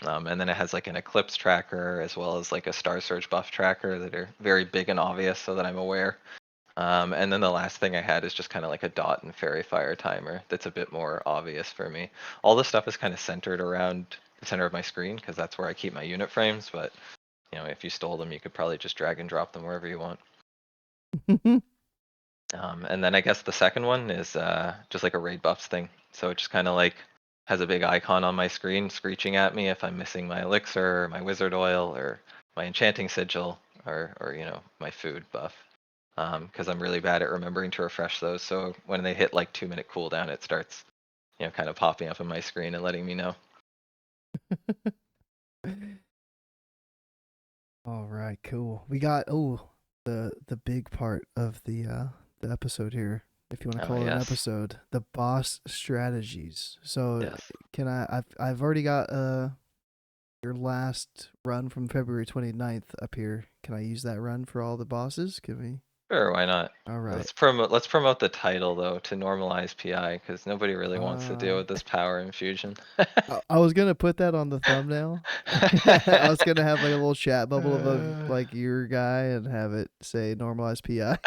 And then it has like an Eclipse tracker as well as like a Star Surge buff tracker that are very big and obvious so that I'm aware. And then the last thing I had is just kind of like a dot and fairy fire timer that's a bit more obvious for me. All this stuff is kind of centered around the center of my screen because that's where I keep my unit frames. But if you stole them, you could probably just drag and drop them wherever you want. And then I guess the second one is just like a raid buffs thing. So it just kind of like has a big icon on my screen screeching at me if I'm missing my elixir, or my wizard oil, or my enchanting sigil, or my food buff. Because I'm really bad at remembering to refresh those. So when they hit like 2-minute cooldown, it starts, kind of popping up on my screen and letting me know. All right, cool. We got the big part of the episode here, if you want to Oh call it an yes, episode, the boss strategies. So yes. can I've already got your last run from February 29th up here. Can I use that run for all the bosses? Can we? Sure, why not? All right. Let's promote the title though to normalize PI because nobody really wants to deal Uh with this power infusion. I was gonna put that on the thumbnail. I was gonna have like a little chat bubble of Uh, like your guy and have it say normalized PI.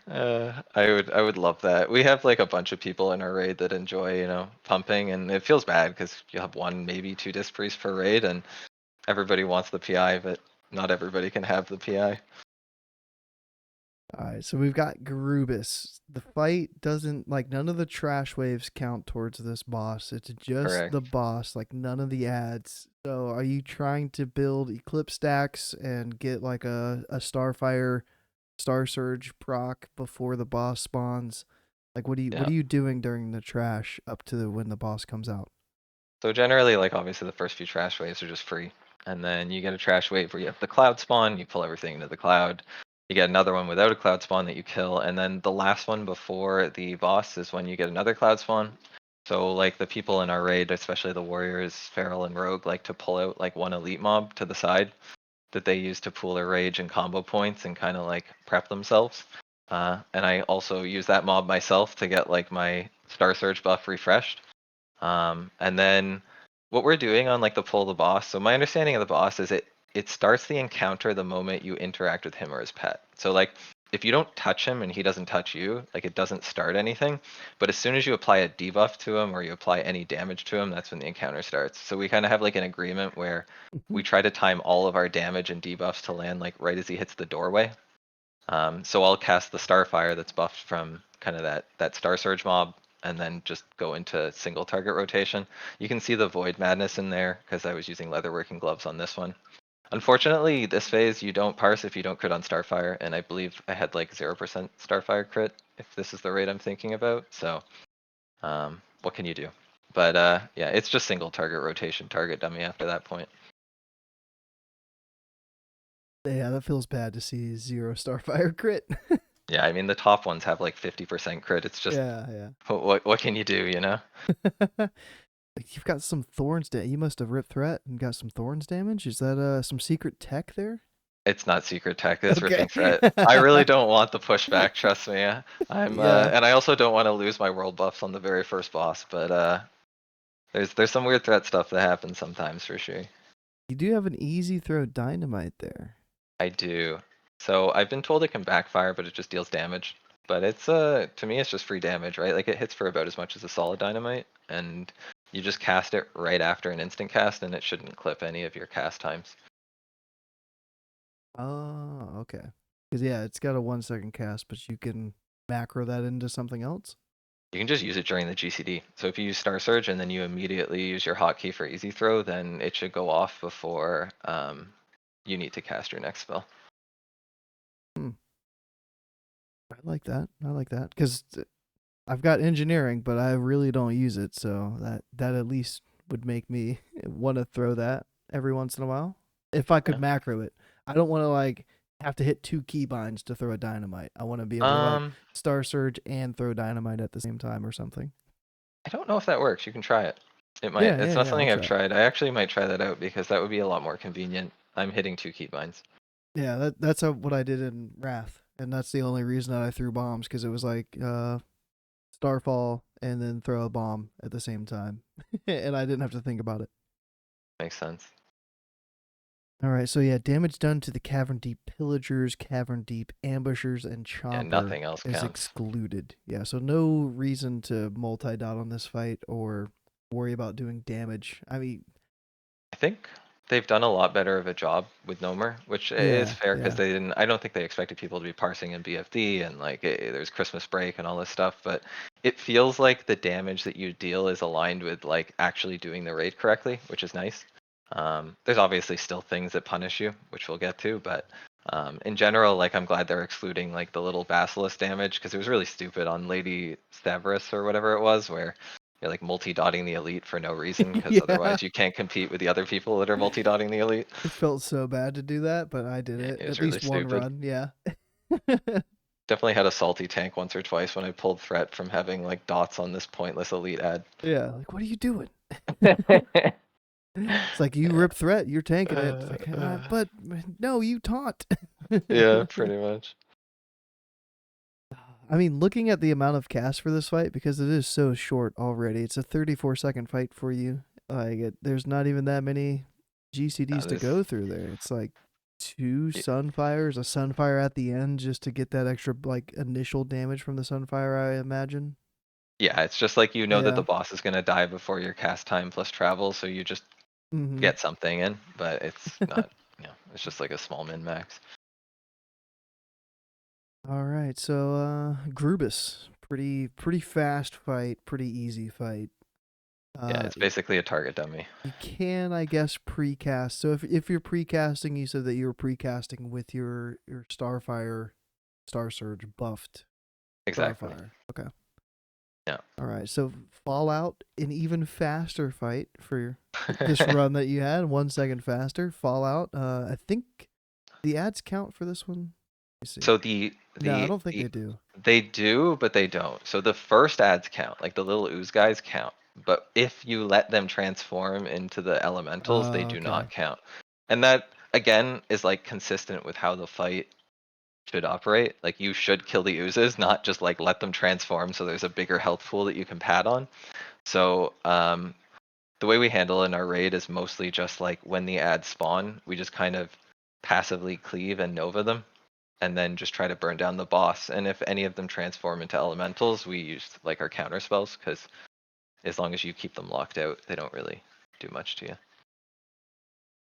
I would love that. We have like a bunch of people in our raid that enjoy, pumping, and it feels bad because you have one, maybe 2 disc priests per raid, and everybody wants the PI, but not everybody can have the PI. All right, so we've got Grubbis. The fight doesn't like none of the trash waves count towards this boss. It's just Correct. the boss, like none of the ads. So are you trying to build Eclipse stacks and get like a Starfire, Star Surge proc before the boss spawns? Like what Yeah. are you doing during the trash up to when the boss comes out? So generally, like obviously the first few trash waves are just free. And then you get a trash wave where you have the cloud spawn, you pull everything into the cloud. You get another one without a cloud spawn that you kill, and then the last one before the boss is when you get another cloud spawn. So like the people in our raid, especially the warriors, feral and rogue, like to pull out like one elite mob to the side that they use to pool their rage and combo points and kind of like prep themselves. And I also use that mob myself to get like my Star Surge buff refreshed. And then what we're doing on like the pull the boss. So my understanding of the boss is it starts the encounter the moment you interact with him or his pet. So like if you don't touch him and he doesn't touch you, like it doesn't start anything. But as soon as you apply a debuff to him or you apply any damage to him, that's when the encounter starts. So we kind of have like an agreement where we try to time all of our damage and debuffs to land like right as he hits the doorway. So I'll cast the Starfire that's buffed from kind of that Star Surge mob, and then just go into single target rotation. You can see the Void Madness in there because I was using leatherworking gloves on this one. Unfortunately, this phase you don't parse if you don't crit on Starfire, and I believe I had like 0% Starfire crit if this is the raid I'm thinking about. So, what can you do? But yeah, it's just single target rotation, target dummy after that point. Yeah, that feels bad to see 0 Starfire crit. Yeah, I mean the top ones have like 50% crit. It's just yeah. what can you do, you know? You've got some thorns. You must have ripped threat and got some thorns damage. Is that some secret tech there? It's not secret tech. It's Okay. ripping threat. I really don't want the pushback. Trust me. I'm Yeah. and I also don't want to lose my world buffs on the very first boss. But there's some weird threat stuff that happens sometimes for sure. You do have an easy throw dynamite there. I do. So I've been told it can backfire, but it just deals damage. But it's to me it's just free damage, right? Like it hits for about as much as a solid dynamite, and you just cast it right after an instant cast, and it shouldn't clip any of your cast times. Oh, okay. Because, yeah, it's got a 1-second cast, but you can macro that into something else? You can just use it during the GCD. So if you use Star Surge and then you immediately use your hotkey for easy throw, then it should go off before you need to cast your next spell. Hmm. I like that. I like that. Because I've got engineering, but I really don't use it, so that at least would make me want to throw that every once in a while. If I could Yeah. macro it. I don't want to, like, have to hit 2 keybinds to throw a dynamite. I want to be able to, like, Um, Star Surge and throw dynamite at the same time or something. I don't know if that works. You can try it. It might. Yeah, It's yeah, not yeah, I'll something I've try it. tried. I actually might try that out because that would be a lot more convenient. I'm hitting 2 keybinds. Yeah, that's what I did in Wrath, and that's the only reason that I threw bombs, because it was like Starfall and then throw a bomb at the same time, and I didn't have to think about it. Makes sense. All right, so yeah, damage done to the Cavern Deep Pillagers, Cavern Deep Ambushers, and Yeah, Chomper nothing else is counts. excluded. Yeah, so no reason to multi-dot on this fight or worry about doing damage. I mean, I think they've done a lot better of a job with Gnomer, which is yeah, fair because yeah. they didn't. I don't think they expected people to be parsing in BFD and like there's Christmas break and all this stuff. But it feels like the damage that you deal is aligned with like actually doing the raid correctly, which is nice. There's obviously still things that punish you, which we'll get to, but in general, like I'm glad they're excluding like the little basilisk damage because it was really stupid on Lady Stavros or whatever it was, where you're like multi-dotting the elite for no reason because Yeah. otherwise you can't compete with the other people that are multi-dotting the elite. It felt so bad to do that, but I did Yeah, it. it was At really least one stupid. run, yeah. Definitely had a salty tank once or twice when I pulled threat from having like dots on this pointless elite ad. Yeah, like, what are you doing? It's like, you rip threat, you're tanking it. It's like, but no, you taunt. Yeah, pretty much. I mean, looking at the amount of cast for this fight, because it is so short already, it's a 34-second fight for you. Like, there's not even that many GCDs to There's go through there. It's like 2 Sunfires, a Sunfire at the end just to get that extra, like, initial damage from the Sunfire, I imagine. yeah, it's just like you know that the Yeah. boss is gonna die before your cast time plus travel, so you just Mm-hmm. get something in, but it's not. It's just like a small min max. All right, so Grubbis, pretty fast fight, pretty easy fight. Yeah, it's basically a target dummy. You can, I guess, precast. So if you're precasting, you said that you were precasting with your Starfire, Star Surge buffed Exactly. Starfire. Okay. Yeah. All right. So Fallout, an even faster fight for this run that you had, 1 second faster. Fallout. I think the ads count for this one. Let me see. So No, I don't think they do. they do, but they don't. So the first ads count, like the little ooze guys count. But if you let them transform into the elementals, they do Okay. not count. And that again is like consistent with how the fight should operate. Like you should kill the oozes, not just like let them transform so there's a bigger health pool that you can pad on. So the way we handle it in our raid is mostly just like when the ads spawn, we just kind of passively cleave and nova them, and then just try to burn down the boss. And if any of them transform into elementals, we use like our counter spells, because as long as you keep them locked out, they don't really do much to you.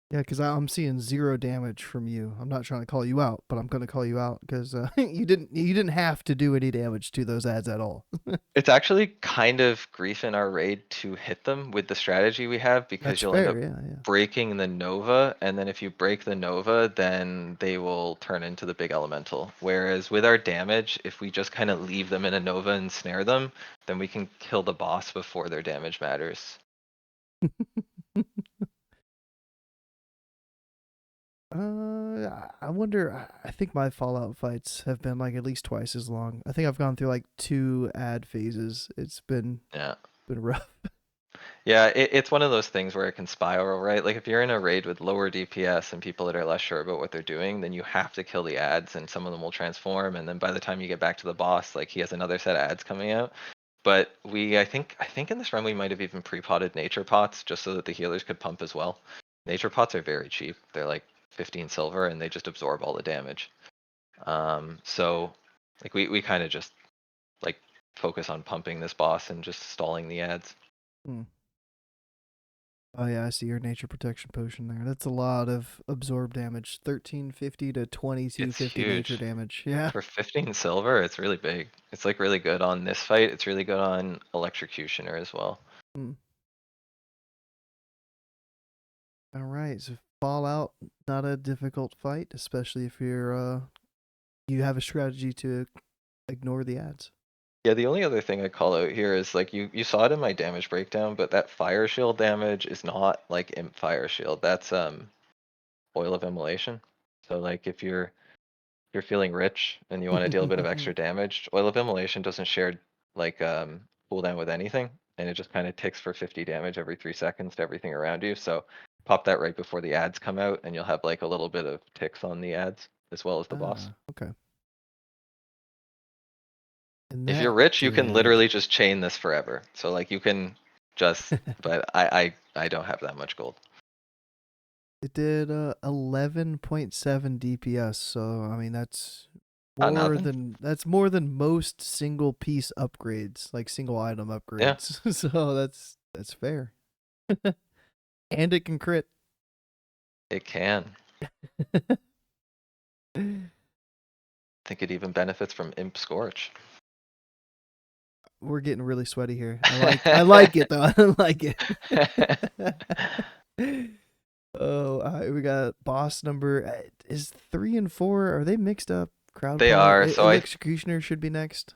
Yeah, because I'm seeing 0 damage from you. I'm not trying to call you out, but I'm going to call you out because you didn't have to do any damage to those ads at all. It's actually kind of grief in our raid to hit them with the strategy we have, because That's you'll end fair. up Yeah. breaking the Nova, and then if you break the Nova, then they will turn into the big elemental. Whereas with our damage, if we just kind of leave them in a Nova and snare them, then we can kill the boss before their damage matters. I wonder. I think my Fallout fights have been like at least twice as long. I think I've gone through like 2 ad phases. It's been Yeah. rough. Yeah, it's one of those things where it can spiral, right? Like if you're in a raid with lower DPS and people that are less sure about what they're doing, then you have to kill the ads, and some of them will transform, and then by the time you get back to the boss, like he has another set of ads coming out. But I think in this run we might have even pre-potted nature pots just so that the healers could pump as well. Nature pots are very cheap. They're like 15 silver and they just absorb all the damage. So like we kind of just like focus on pumping this boss and just stalling the ads. Hmm. Oh yeah, I see your nature protection potion there. That's a lot of absorb damage. 1350 to It's 2250 nature huge. damage. Yeah. For 15 silver, it's really big. It's like really good on this fight. It's really good on Electrocutioner as well. Hmm. All right. So Fallout, not a difficult fight, especially if you have a strategy to ignore the ads. Yeah, the only other thing I call out here is like you saw it in my damage breakdown, but that fire shield damage is not like imp fire shield. That's oil of immolation. So like if you're feeling rich and you want to deal a bit of extra damage, oil of immolation doesn't share like cooldown with anything, and it just kind of ticks for 50 damage every 3 seconds to everything around you. So pop that right before the ads come out, and you'll have like a little bit of ticks on the ads as well as the boss. Okay. And If you're that rich, you can did literally just chain this forever. So like you can just, but I don't have that much gold. it did 11.7 DPS. So I mean Not nothing. that's more than most single piece upgrades, like single item Yeah, upgrades. So that's fair. And it can crit. it can. I think it even benefits from Imp Scorch. We're getting really sweaty here. I like it though. I like it. Oh, we got boss number is 3 and 4. Are they mixed up? Crowd They point. are. So Electrocutioner should be next.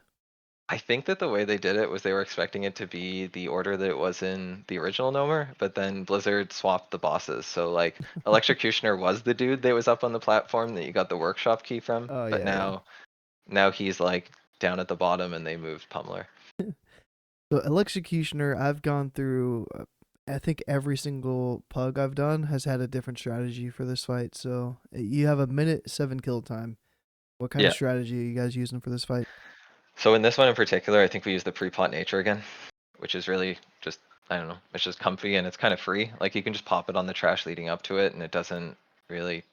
I think that the way they did it was they were expecting it to be the order that it was in the original Gnomer, but then Blizzard swapped the bosses. So like Electrocutioner was the dude that was up on the platform that you got the workshop key from, Oh but yeah, yeah. now he's like down at the bottom and they moved Pummeler. So Electrocutioner, I've gone through. I think every single pug I've done has had a different strategy for this fight. So you have a minute 7 kill time. What kind of Yeah. strategy are you guys using for this fight? So in this one in particular, I think we use the pre-pot nature again, which is really just, I don't know, it's just comfy and it's kind of free. Like you can just pop it on the trash leading up to it and it doesn't really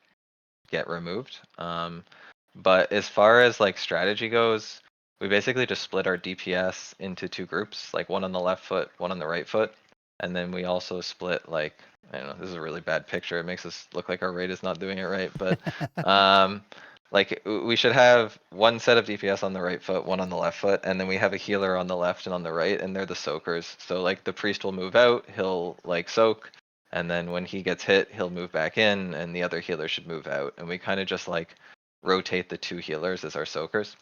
get removed. But as far as like strategy goes, we basically just split our DPS into 2 groups, like one on the left foot, one on the right foot. And then we also split like, I don't know, this is a really bad picture. It makes us look like our raid is not doing it right. But like we should have one set of DPS on the right foot, one on the left foot, and then we have a healer on the left and on the right, and they're the soakers. So like the priest will move out, he'll like soak, and then when he gets hit, he'll move back in, and the other healer should move out. And we kind of just like rotate the 2 healers as our soakers.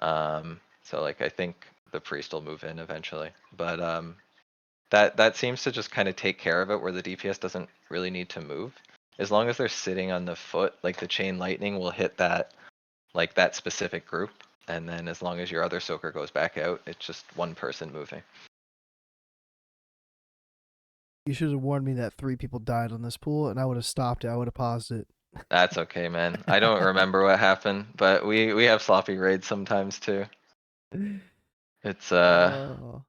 So like I think the priest will move in eventually, but that seems to just kind of take care of it, where the DPS doesn't really need to move. As long as they're sitting on the foot, like the chain lightning will hit that, like that specific group, and then as long as your other soaker goes back out, it's just one person moving. You should have warned me that 3 people died on this pool, and I would have stopped it. I would have paused it. That's okay, man. I don't remember what happened, but we have sloppy raids sometimes too. It's Oh.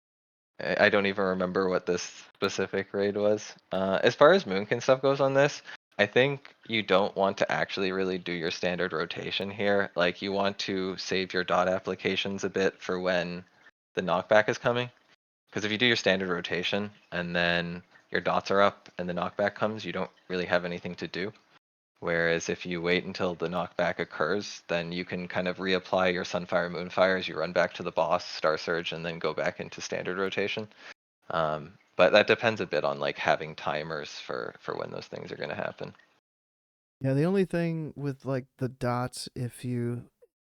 I don't even remember what this specific raid was. As far as Moonkin stuff goes on this, I think you don't want to actually really do your standard rotation here. Like you want to save your dot applications a bit for when the knockback is coming. Because if you do your standard rotation and then your dots are up and the knockback comes, you don't really have anything to do. Whereas if you wait until the knockback occurs, then you can kind of reapply your Sunfire Moonfire as you run back to the boss, Star Surge, and then go back into standard rotation. But that depends a bit on like having timers for when those things are going to happen. Yeah, the only thing with like the dots, if you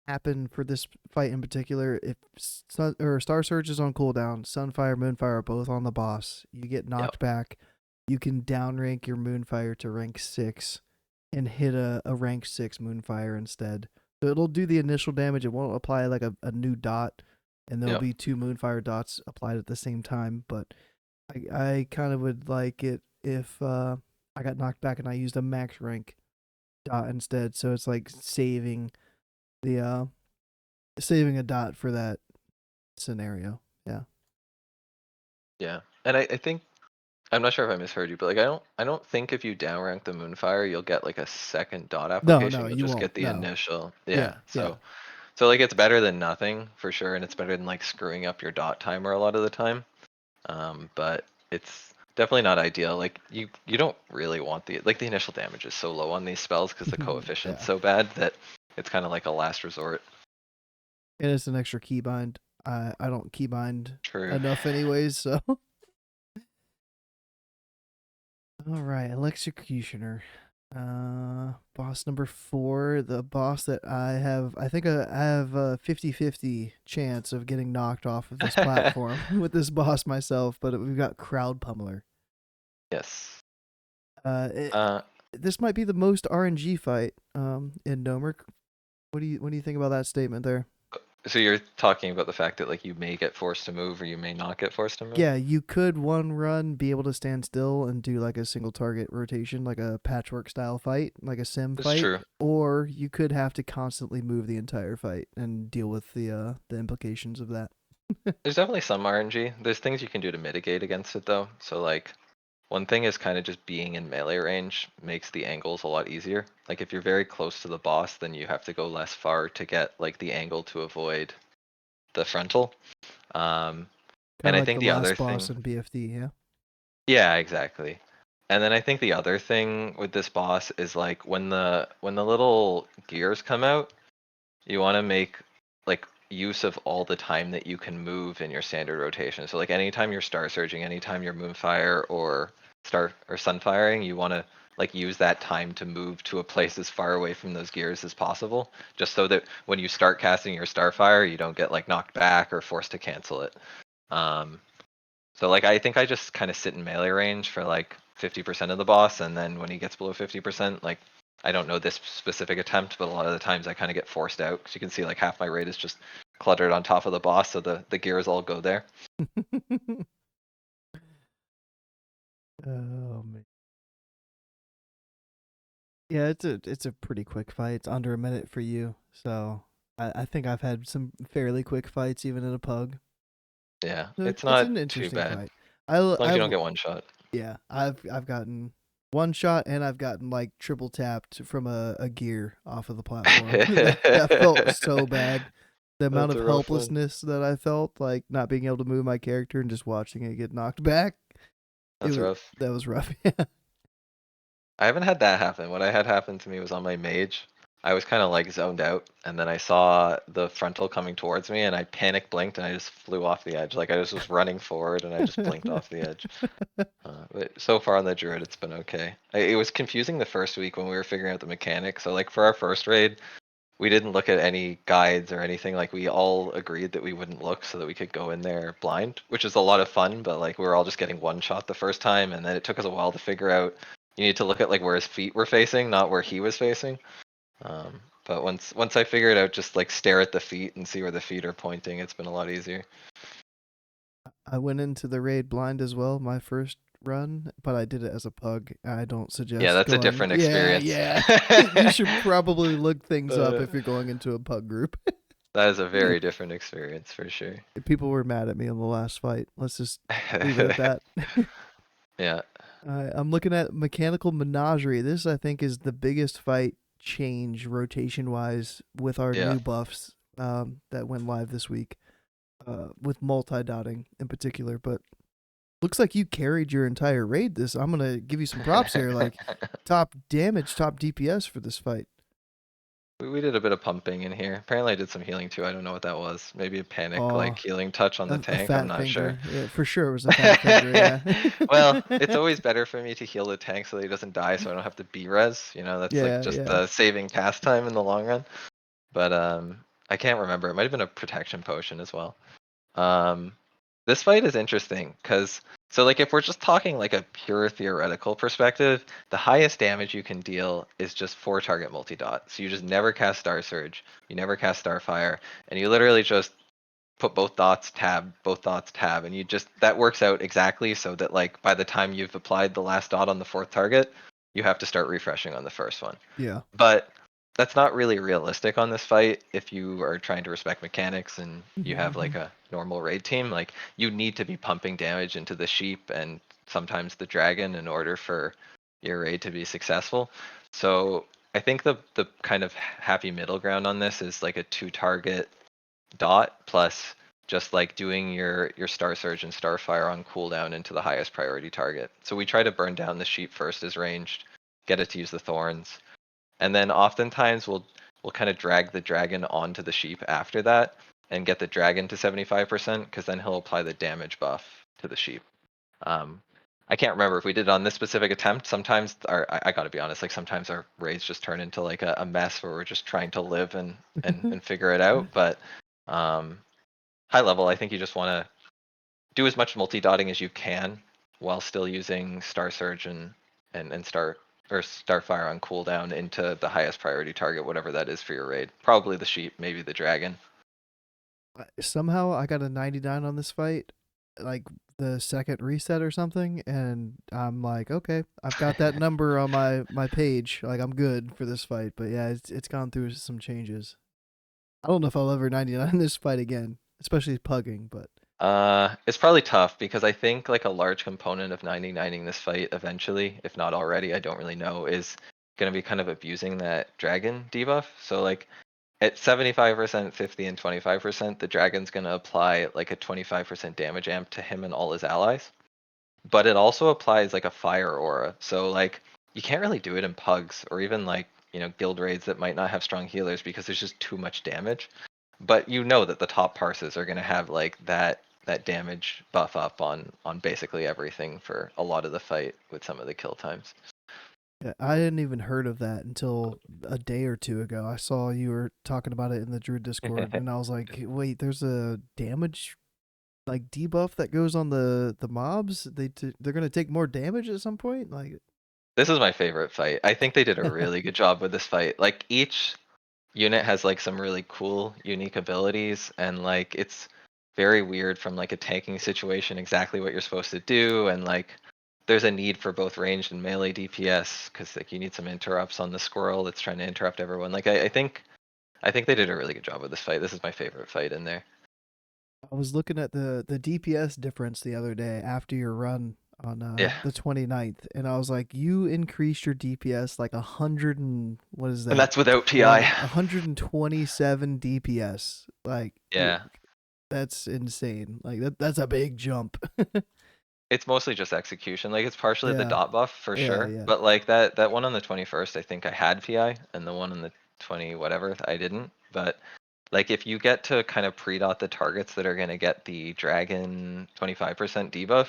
happen for this fight in particular, if Star Surge is on cooldown, Sunfire, Moonfire are both on the boss. You get Yep. knocked back. You can down rank your Moonfire to rank 6 and hit a rank 6 Moonfire instead. So it'll do the initial damage. It won't apply like a new dot, and there'll Yep. be 2 Moonfire dots applied at the same time. But I kind of would like it if I got knocked back and I used a max rank dot instead. So it's like the saving a dot for that scenario. Yeah. Yeah. And I think I'm not sure if I misheard you, but like I don't think if you downrank the Moonfire, you'll get like a second dot No, application. no, You'll you just won't. get the No. initial. Yeah. Yeah, yeah. So like it's better than nothing for sure, and it's better than like screwing up your dot timer a lot of the time. But it's definitely not ideal. Like you don't really want the initial damage is so low on these spells because the coefficient's Yeah. so bad that it's kind of like a last resort. And it's an extra keybind. I don't keybind True. enough anyways, so. All right, Electrocutioner. Boss number 4, the boss that I think I have a 50-50 chance of getting knocked off of this platform with this boss myself, but we've got Crowd Pummeler. Yes. Uh, it, Uh, this might be the most RNG fight in Gnomer. What do you think about that statement there? so you're talking about the fact that like you may get forced to move or you may not get forced to move. Yeah, you could one run be able to stand still and do like a single target rotation, like a patchwork style fight, like a sim It's fight, true. or you could have to constantly move the entire fight and deal with the implications of that. There's definitely some RNG. There's things you can do to mitigate against it though. So like one thing is kind of just being in melee range makes the angles a lot easier. Like if you're very close to the boss, then you have to go less far to get like the angle to avoid the frontal. Um, Kind and of I like think the the other last boss thing, in BFD, yeah. yeah, exactly. And then I think the other thing with this boss is like when the little gears come out, you want to make like use of all the time that you can move in your standard rotation. So like anytime you're star surging, anytime you're moonfire or star or sunfiring, you want to like use that time to move to a place as far away from those gears as possible, just so that when you start casting your starfire, you don't get like knocked back or forced to cancel it. Um, so like I think I just kind of sit in melee range for like 50% of the boss, and then when he gets below 50%, like I don't know this specific attempt, but a lot of the times I kind of get forced out because you can see like half my raid is just cluttered on top of the boss, so the gears all go there. Oh man. Yeah, it's a pretty quick fight. It's under a minute for you, so I think I've had some fairly quick fights even in a pug. Yeah, So it's it's not an too interesting bad fight. as long as you I've don't get one shot. Yeah, I've gotten one shot and I've gotten like triple tapped from a gear off of the platform. That felt so bad. The amount That's of a rough one. helplessness that I felt, like not being able to move my character and just watching it get knocked back. That's rough. That was rough. Yeah. I haven't had that happen. What I had happen to me was on my mage. I was kind of like zoned out, and then I saw the frontal coming towards me, and I panic blinked, and I just flew off the edge. Like I just was running forward, and I just blinked off the edge. But so far on the druid, it's been okay. It was confusing the first week when we were figuring out the mechanics. So like for our first raid, we didn't look at any guides or anything. Like we all agreed that we wouldn't look so that we could go in there blind, which is a lot of fun. But like we were all just getting one shot the first time, and then it took us a while to figure out. You need to look at like where his feet were facing, not where he was facing. But once I figured out, just like stare at the feet and see where the feet are pointing, it's been a lot easier. I went into the raid blind as well, my first run, but I did it as a pug. I don't Yeah, suggest that's a going. different Yeah, experience. yeah. You should probably look things up uh, if you're going into a pug group. That is a very different experience for sure. People were mad at me in the last fight. Let's just leave it at that. Yeah. I'm looking at Mechanical Menagerie. This, I think, is the biggest fight change rotation wise with our Yeah. new buffs that went live this week, with multi-dotting in particular. But looks like you carried your entire raid. I'm gonna give you some props there. Like top damage, top DPS for this fight. We did a bit of pumping in here. Apparently I did some healing too. I don't know what that was. Maybe a panic like Oh, healing touch on the a tank. I'm fat not sure. finger. Yeah, for sure it was a fat finger. Yeah. Well, it's always better for me to heal the tank so that he doesn't die so I don't have to B-res. You know, that's like Yeah, just yeah. saving pastime in the long run. But I can't remember. It might have been a protection potion as well. Um this fight is interesting because so like if we're just talking like a pure theoretical perspective, the highest damage you can deal is just 4 target multi-dot. So you just never cast Star Surge, you never cast Starfire, and you literally just put both dots tab, and you just that works out exactly so that like by the time you've applied the last dot on the 4th target, you have to start refreshing on the first one. Yeah. But that's not really realistic on this fight if you are trying to respect mechanics and you have like a normal raid team. Like you need to be pumping damage into the sheep and sometimes the dragon in order for your raid to be successful. So I think the kind of happy middle ground on this is like a 2 target dot plus just like doing your Star Surge and Starfire on cooldown into the highest priority target. So we try to burn down the sheep first as ranged, get it to use the thorns, and then oftentimes we'll kind of drag the dragon onto the sheep after that and get the dragon to 75% because then he'll apply the damage buff to the sheep. Um, I can't remember if we did it on this specific attempt. Sometimes I gotta be honest, like sometimes our raids just turn into like a mess where we're just trying to live and figure it out. But um, high level, I think you just want to do as much multi-dotting as you can while still using Star Surge and Starfire on cooldown into the highest priority target, whatever that is for your raid. Probably the sheep, maybe the dragon. Somehow I got a 99 on this fight, like the second reset or something, and I'm like, okay, I've got that number on my page. Like I'm good for this fight. But yeah, it's gone through some changes. I don't know if I'll ever 99 this fight again, especially pugging. But It's probably tough because I think like a large component of 99ing this fight eventually, if not already, I don't really know, is going to be kind of abusing that dragon debuff. So like at 75%, 50, and 25%, the dragon's going to apply like a 25% damage amp to him and all his allies. But it also applies like a fire aura. So like you can't really do it in pugs or even like, you know, guild raids that might not have strong healers because there's just too much damage. But you know that the top parses are going to have like that damage buff up on basically everything for a lot of the fight with some of the kill times. yeah, I hadn't even heard of that until a day or two ago. I saw you were talking about it in the Druid Discord, and I was like, wait, there's a damage like debuff that goes on the mobs. They're gonna take more damage at some point. Like, This is my favorite fight. I think they did a really good job with this fight. Like each unit has like some really cool unique abilities and like it's very weird from like a tanking situation exactly what you're supposed to do and like there's a need for both ranged and melee DPS because like you need some interrupts on the squirrel that's trying to interrupt everyone. Like I think they did a really good job with this fight. This is my favorite fight in there. I was looking at the DPS difference the other day after your run on Yeah. the 29th, and I was like, you increased your DPS like 100 and what is And that? that's without 20, PI. 127 DPS. Like, Yeah. that's insane. Like that's a big jump. It's mostly just execution. Like it's partially the Yeah, dot buff for yeah, sure. yeah. But like that one on the 21st, I think I had PI, and the one on the 20 whatever I didn't. But like if you get to kind of pre-dot the targets that are gonna get the dragon 25% debuff,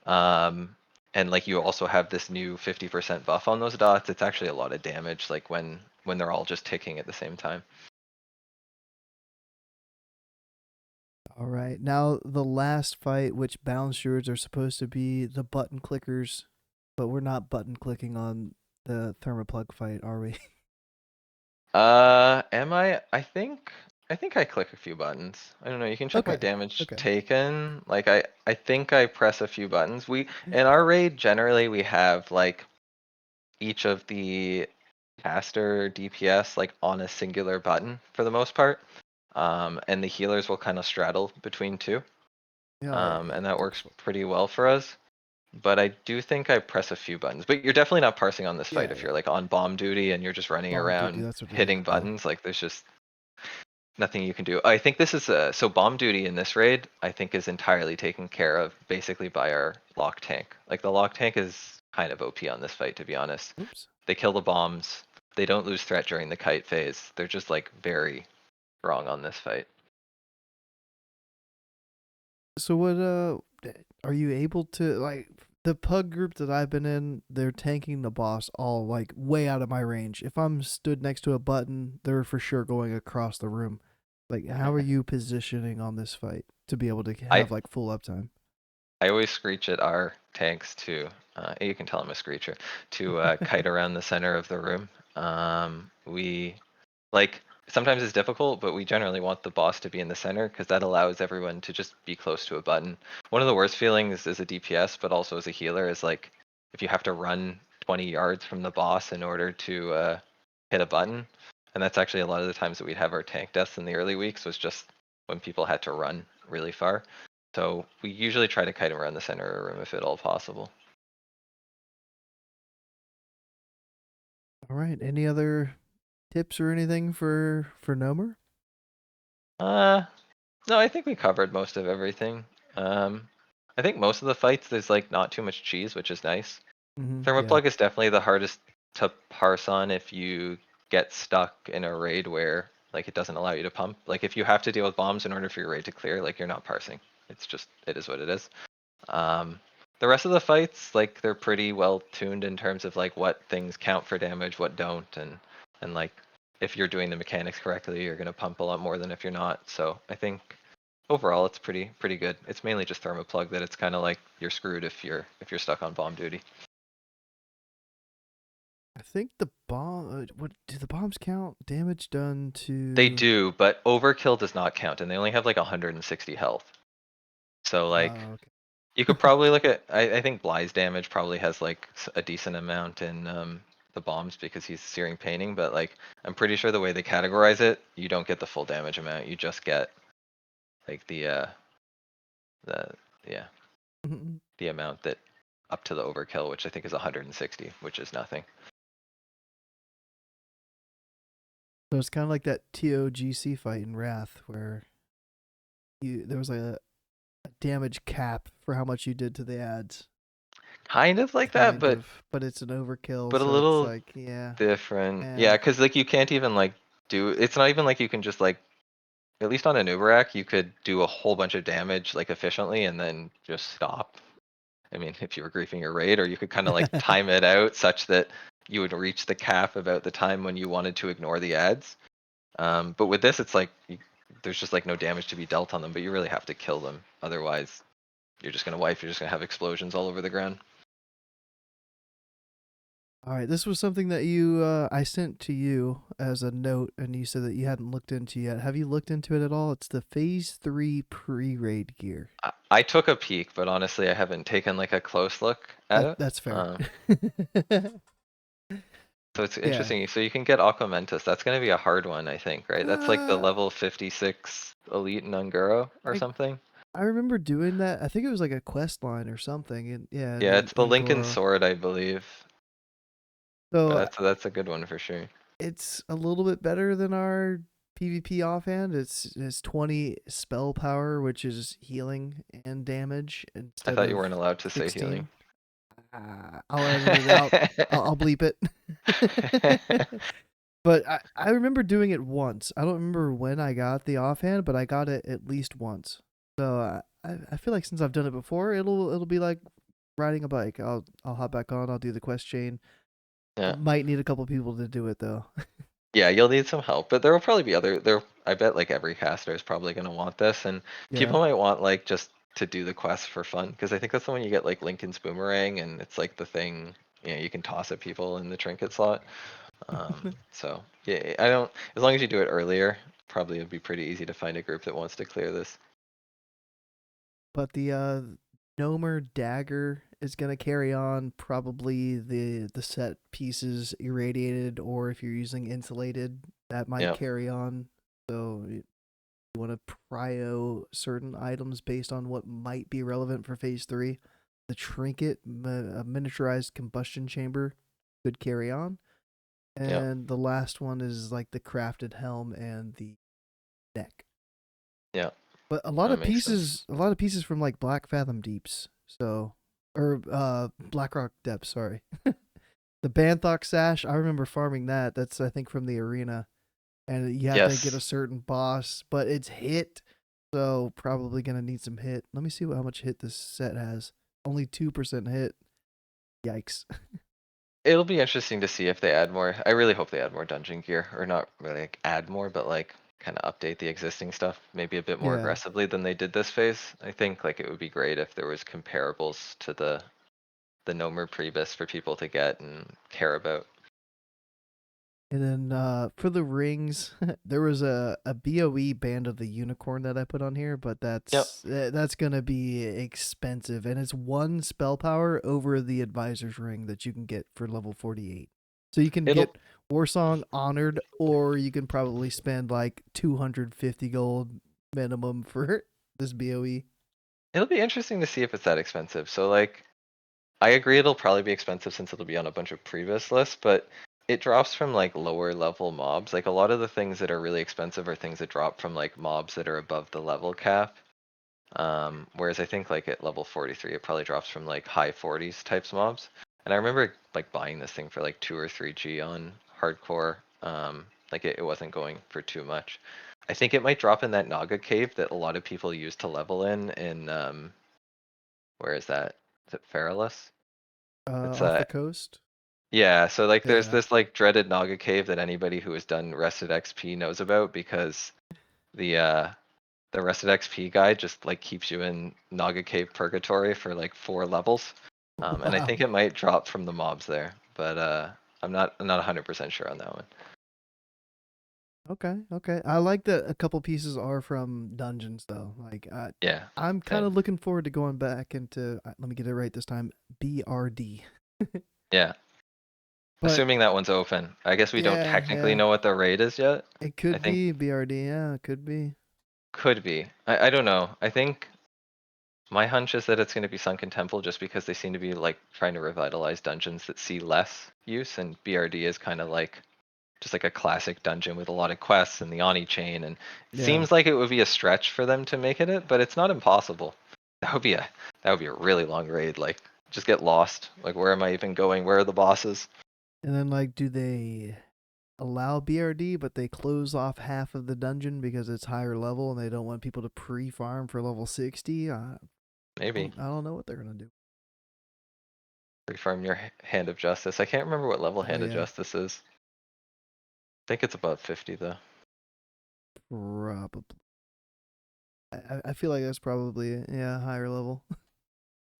um, and like you also have this new 50% buff on those dots, it's actually a lot of damage. Like when they're all just ticking at the same time. All right. Now the last fight, which balance shards are supposed to be the button clickers, but we're not button clicking on the Thermaplugg fight, are we? Am I? I think I click a few buttons. I don't know. You can check my Okay. damage Okay. taken. Like I think I press a few buttons. We in our raid generally we have like each of the caster DPS like on a singular button for the most part. and the healers will kind of straddle between two, Yeah, and that works pretty well for us. But I do think I press a few buttons. But you're definitely not parsing on this fight yeah, if yeah. you're like on bomb duty and you're just running Bomb duty, around that's what it is. hitting Yeah. buttons. Like there's just nothing you can do. I think this is so bomb duty in this raid. I think is entirely taken care of basically by our lock tank. Like the lock tank is kind of OP on this fight, to be honest. Oops. They kill the bombs. They don't lose threat during the kite phase. They're just like very wrong on this fight. So what are you able to like the pug group that I've been in, they're tanking the boss all like way out of my range. If I'm stood next to a button, they're for sure going across the room. Like how are you positioning on this fight to be able to I have like full uptime? I always screech at our tanks to, you can tell I'm a screecher, to kite around the center of the room. We like sometimes it's difficult, but we generally want the boss to be in the center because that allows everyone to just be close to a button. One of the worst feelings as a DPS, but also as a healer, is like if you have to run 20 yards from the boss in order to hit a button. And that's actually a lot of the times that we'd have our tank deaths in the early weeks was just when people had to run really far. So we usually try to kite around the center of the room if at all possible. All right. Any other tips or anything for Gnomer? Uh, no, I think we covered most of everything. Um, I think most of the fights there's like not too much cheese, which is nice. Yeah. Thermaplugg is definitely the hardest to parse on if you get stuck in a raid where like it doesn't allow you to pump. Like if you have to deal with bombs in order for your raid to clear, like you're not parsing. It's just it is what it is. Um, the rest of the fights, like they're pretty well tuned in terms of like what things count for damage, what don't, and like if you're doing the mechanics correctly, you're gonna pump a lot more than if you're not. So I think overall it's pretty good. It's mainly just Thermaplugg that it's kind of like you're screwed if you're stuck on bomb duty. I think the bomb. What do the bombs count? Damage done They to. do, but overkill does not count, and they only have like 160 health. So like Okay. you could probably look at. I think Bly's damage probably has like a decent amount in the bombs because he's searing painting, but like I'm pretty sure the way they categorize it, you don't get the full damage amount. You just get like the yeah the amount that up to the overkill, which I think is 160, which is nothing. So it's kind of like that TOGC fight in Wrath where there was a damage cap for how much you did to the ads. Kind of like that, Kind of, but it's an overkill, but a so it's little like, yeah, different. yeah. Yeah, because like you can't even like do. It's not even like you can just like at least on a Nubarak, you could do a whole bunch of damage like efficiently and then just stop. I mean, if you were griefing your raid, or you could kind of like time it out such that you would reach the cap about the time when you wanted to ignore the ads. But with this, it's like there's just like no damage to be dealt on them, but you really have to kill them. Otherwise, you're just gonna wipe. You're just gonna have explosions all over the ground. All right, this was something that you I sent to you as a note, and you said that you hadn't looked into yet. Have you looked into it at all? It's the Phase 3 pre-raid gear. I took a peek, but honestly, I haven't taken like a close look at it. That's fair. So it's Yeah. interesting. So you can get Aquamentus. That's going to be a hard one, I think, right? That's like the Uh, level 56 elite Nunguro or I something. I remember doing that. I think it was like a quest line or something. And yeah, Yeah, in it's the Lincoln Ungoro. Sword, I believe. But So that's a good one for sure. it's a little bit better than our PvP offhand. It's 20 spell power, which is healing and damage I instead thought you of weren't allowed to say healing. 16. I'll edit it out. I'll bleep it. But I remember doing it once. I don't remember when I got the offhand, but I got it at least once. So I feel like since I've done it before, it'll be like riding a bike. I'll hop back on. I'll do the quest chain. I Yeah. might need a couple people to do it though. Yeah, you'll need some help, but there will probably be other there. I bet like every caster is probably going to want this, and Yeah. people might want like just to do the quest for fun because I think that's the one you get like Lincoln's Boomerang, and it's like the thing you can toss at people in the trinket slot. So yeah, I don't. As long as you do it earlier, probably it'd be pretty easy to find a group that wants to clear this. But the Gnomer dagger is gonna carry on. Probably the set pieces irradiated, or if you're using insulated, that might Yeah. carry on. So you want to prio certain items based on what might be relevant for phase 3. The Trinket, a miniaturized combustion chamber, could carry on. Yeah, And the last one is like the crafted helm and the neck. yeah, But that makes sense. a lot of pieces from like Black Fathom Deeps. So, or Blackrock Depths, sorry. The Banthox Sash, I remember farming that. That's I think from the arena, and you have to get a Yes, certain boss, but it's hit, so probably gonna need some hit. Let me see how much hit this set has. Only 2% hit. Yikes. it'll be interesting to see if they add more. I really hope they add more dungeon gear, or not really like add more, but like kind of update the existing stuff maybe a bit more Yeah. aggressively than they did this phase. I think like it would be great if there was comparables to the Gnomer Pre-bis for people to get and care about. And then for the rings, there was a BOE Band of the Unicorn that I put on here, but Yep. that's gonna be expensive, and it's one spell power over the Advisor's Ring that you can get for level 48. So you can It'll get Warsong Honored, or you can probably spend like 250 gold minimum for this BOE. it'll be interesting to see if it's that expensive. So like I agree it'll probably be expensive since it'll be on a bunch of previous lists, but it drops from like lower level mobs. Like a lot of the things that are really expensive are things that drop from like mobs that are above the level cap. Whereas I think like at level 43, it probably drops from like high 40s types mobs. And I remember like buying this thing for like 2 or 3G on hardcore. Like it wasn't going for too much. I think it might drop in that Naga cave that a lot of people use to level in where is that? Is it Feralus? It's Off the coast. yeah, so like there's Yeah. this like dreaded Naga cave that anybody who has done rested XP knows about because the uh the rested XP guide just like keeps you in Naga cave purgatory for like 4 levels. And I think Wow. it might drop from the mobs there, but I'm not 100% sure on that one. Okay, okay. I like that a couple pieces are from dungeons though. Like Yeah, I'm kind same. of looking forward to going back into let me get it right this time. BRD. Yeah, But assuming that one's open. I guess we don't yeah, technically yeah. know what the raid is yet. It I could think be BRD. Yeah, it could be. could be. I don't know. I think my hunch is that it's going to be Sunken Temple just because they seem to be like trying to revitalize dungeons that see less use, and BRD is kind of like just like a classic dungeon with a lot of quests and the Oni chain, and it Yeah. seems like it would be a stretch for them to make it, but it's not impossible. That would be a really long raid. Like just get lost. Like where am I even going? Where are the bosses? And then like do they allow BRD but they close off half of the dungeon because it's higher level and they don't want people to pre-farm for level 60? Maybe I don't know what they're going to do. reform your Hand of Justice. I can't remember what level Oh Hand of yeah. Justice is. I think it's above 50 though. Probably. I feel like that's probably yeah, higher level.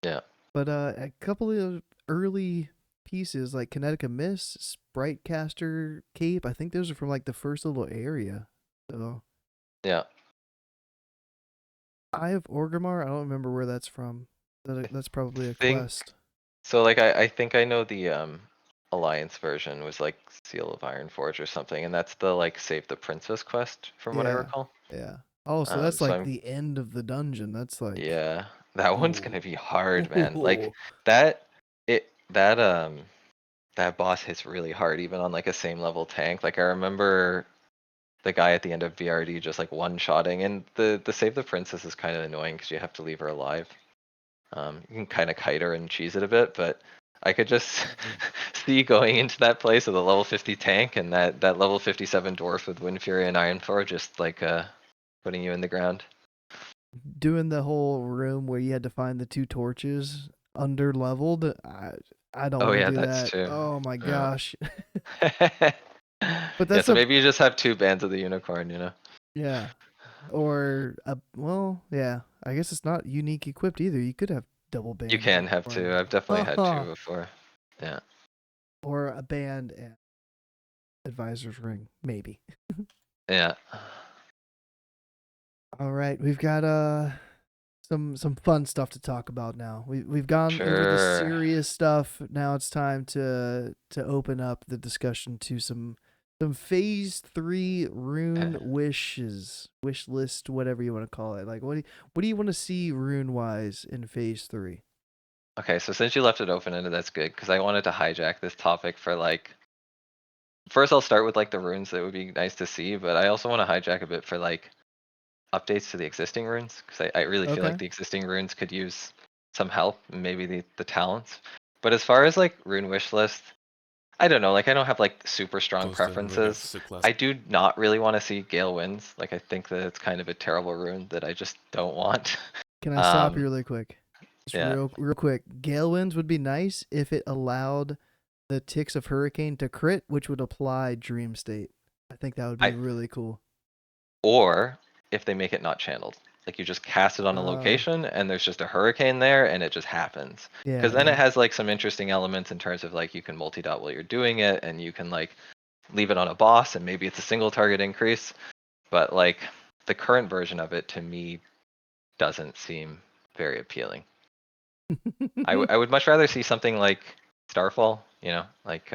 Yeah. But a couple of early pieces like Kinetica Mist, Sprite Caster Cape, I think those are from like the first little area. So Yeah. Eye of Orgrimmar, I don't remember where that's from. That's probably a Think quest. so like I think I know the Alliance version was like Seal of Ironforge or something, and that's the like Save the Princess quest from what I Yeah, recall. yeah. Oh, so that's So like I'm the end of the dungeon. That's like, yeah, that one's ooh, gonna be hard, man. Like ooh. that it that that boss hits really hard even on like a same level tank. Like I remember the guy at the end of VRD just like one-shotting, and the Save the Princess is kind of annoying because you have to leave her alive. You can kind of kite her and cheese it a bit, but I could just see going into that place with a level 50 tank and that level 57 dwarf with Wind Fury and Iron Thor just like putting you in the ground. Doing the whole room where you had to find the two torches under leveled. I don't Oh want to yeah, do that's that. true. Oh my Yeah. gosh. But Yeah, that's so a maybe you just have 2 bands of the unicorn, you know? yeah. Or a well, yeah. I guess it's not unique equipped either. You could have double You band can have two. unicorns. I've definitely had two before. Yeah. Or a band and advisor's ring, maybe. Yeah. All right, we've got some fun stuff to talk about now. We've gone over the Sure. serious stuff. Now it's time to open up the discussion to some Some phase 3 rune wish list, whatever you want to call it. Like, what do you want to see rune wise in phase 3? Okay, so since you left it open-ended, that's good because I wanted to hijack this topic for like. First, I'll start with like the runes that would be nice to see, but I also want to hijack a bit for like updates to the existing runes because I really feel like Okay. the existing runes could use some help, and maybe the talents. But as far as like rune wish list, I don't know. Like I don't have like super strong Goes to regards preferences. to class. I do not really want to see Gale Winds. Like I think that it's kind of a terrible rune that I just don't want. Can I stop you Um, really quick? Just yeah, real quick. Gale winds would be nice if it allowed the ticks of hurricane to crit, which would apply dream state. I think that would be I really cool. or if they make it not channeled, like you just cast it on a Uh, location and there's just a hurricane there and it just happens. yeah, Because then it yeah. has like some interesting elements in terms of like you can multi-dot while you're doing it and you can like leave it on a boss and maybe it's a single target increase. But like the current version of it to me doesn't seem very appealing. I would much rather see something like Starfall, like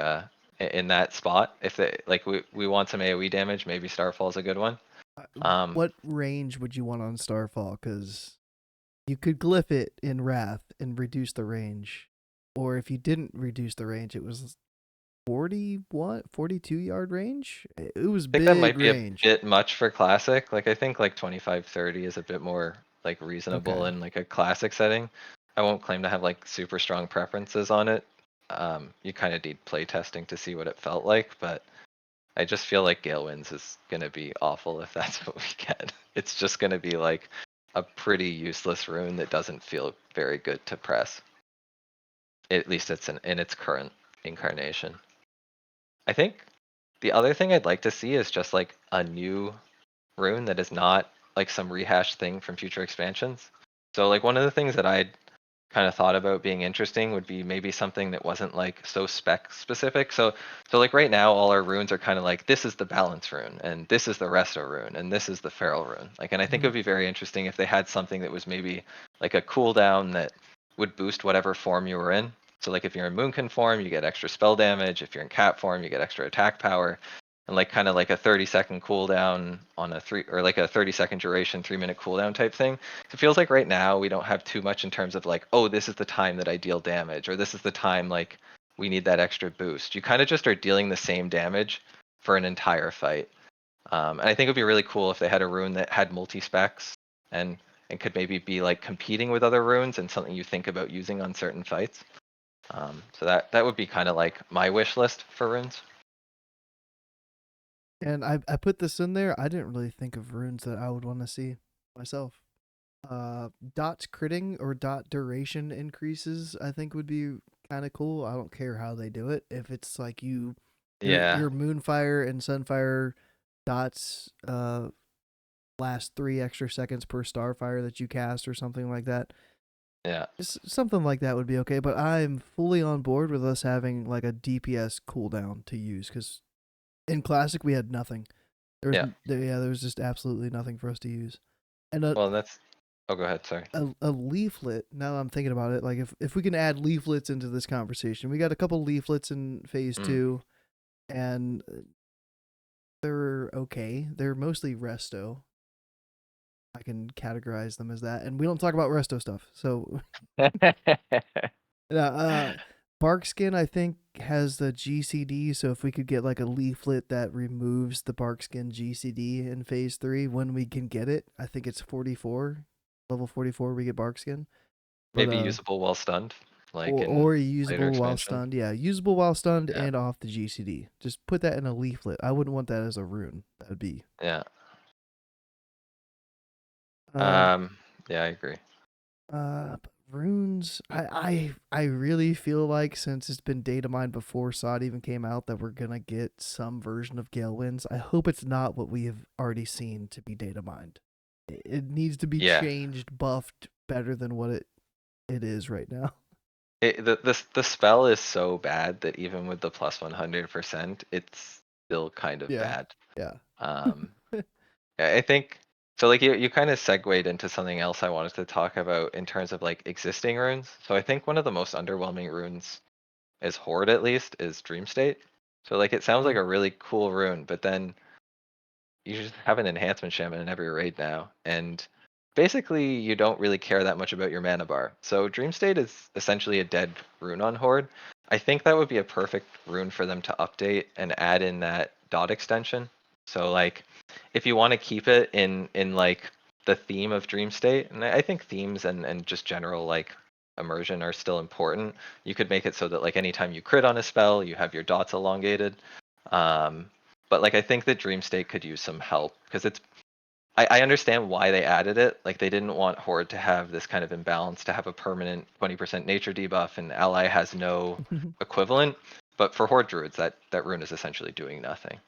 in that spot. If they like we want some AoE damage, maybe Starfall's a good one. Uh, Um, what range would you want on Starfall? Because you could glyph it in Wrath and reduce the range. Or if you didn't reduce the range, it was 42 yard range? It was I think that big might be a range. bit much for classic. Like I think like 25, 30 is a bit more like reasonable Okay. in like a classic setting. I won't claim to have like super strong preferences on it. You kind of need play testing to see what it felt like, but I just feel like Gale Winds is gonna be awful if that's what we get. It's just gonna be like a pretty useless rune that doesn't feel very good to press. At least it's in its current incarnation. I think the other thing I'd like to see is just like a new rune that is not like some rehashed thing from future expansions. So like one of the things that I'd kind of thought about being interesting would be maybe something that wasn't like so spec specific. So like right now all our runes are kind of like this is the balance rune and this is the resto rune and this is the feral rune. Like and I think it Mhm. would be very interesting if they had something that was maybe like a cooldown that would boost whatever form you were in. So like if you're in Moonkin form, you get extra spell damage. If you're in Cat form, you get extra attack power. And like kind of like a 30-second cooldown on a three or like a 30-second duration 3-minute cooldown type thing. It feels like right now we don't have too much in terms of like, oh, this is the time that I deal damage, or this is the time like we need that extra boost. You kind of just are dealing the same damage for an entire fight. And I think it would be really cool if they had a rune that had multi specs and could maybe be like competing with other runes and something you think about using on certain fights. So that would be kind of like my wish list for runes. And I put this in there. I didn't really think of runes that I would want to see myself. Dot critting or dot duration increases, I think would be kind of cool. I don't care how they do it. If it's like Yeah, your Moonfire and Sunfire dots last 3 extra seconds per Starfire that you cast or something like that. yeah. Just something like that would be okay. But I'm fully on board with us having like a DPS cooldown to use because in Classic we had nothing. Yeah. There was just absolutely nothing for us to use. And Well, that's. Oh, go ahead. Sorry. a leaflet, now I'm thinking about it, like if we can add leaflets into this conversation, we got a couple leaflets in phase Mm. 2 and they're okay. They're mostly resto. I can categorize them as that, and we don't talk about resto stuff. So uh Barkskin I think has the GCD, so if we could get like a leaflet that removes the Barkskin GCD in phase 3 when we can get it, I think it's 44, level 44 we get Barkskin. But Maybe usable while stunned, like in or later usable while expansion. stunned. Yeah, usable while stunned Yeah. and off the GCD. Just put that in a leaflet. I wouldn't want that as a rune. That'd be Yeah. uh Um. Yeah, I agree. runes. I really feel like since it's been data mined before SoD even came out that we're gonna get some version of Gale Winds. I hope it's not what we have already seen to be data mined. It needs to be Yeah. changed, buffed better than what it is right now. The spell is so bad that even with the plus 100%, it's still kind of Yeah. bad. Yeah. Um. I think so. Like you kind of segued into something else I wanted to talk about in terms of like existing runes. So I think one of the most underwhelming runes, as Horde at least, is Dream State. So like it sounds like Yeah. a really cool rune, but then you just have an enhancement shaman in every raid now, and basically you don't really care that much about your mana bar. So Dream State is essentially a dead rune on Horde. I think that would be a perfect rune for them to update and add in that dot extension. So like if you want to keep it in like the theme of Dream State, and I think themes and just general like immersion are still important. You could make it so that like anytime you crit on a spell, you have your dots elongated. Um, but like I think that Dream State could use some help because I understand why they added it. Like they didn't want Horde to have this kind of imbalance, to have a permanent 20% nature debuff and ally has no equivalent. But for Horde Druids, that rune is essentially doing nothing.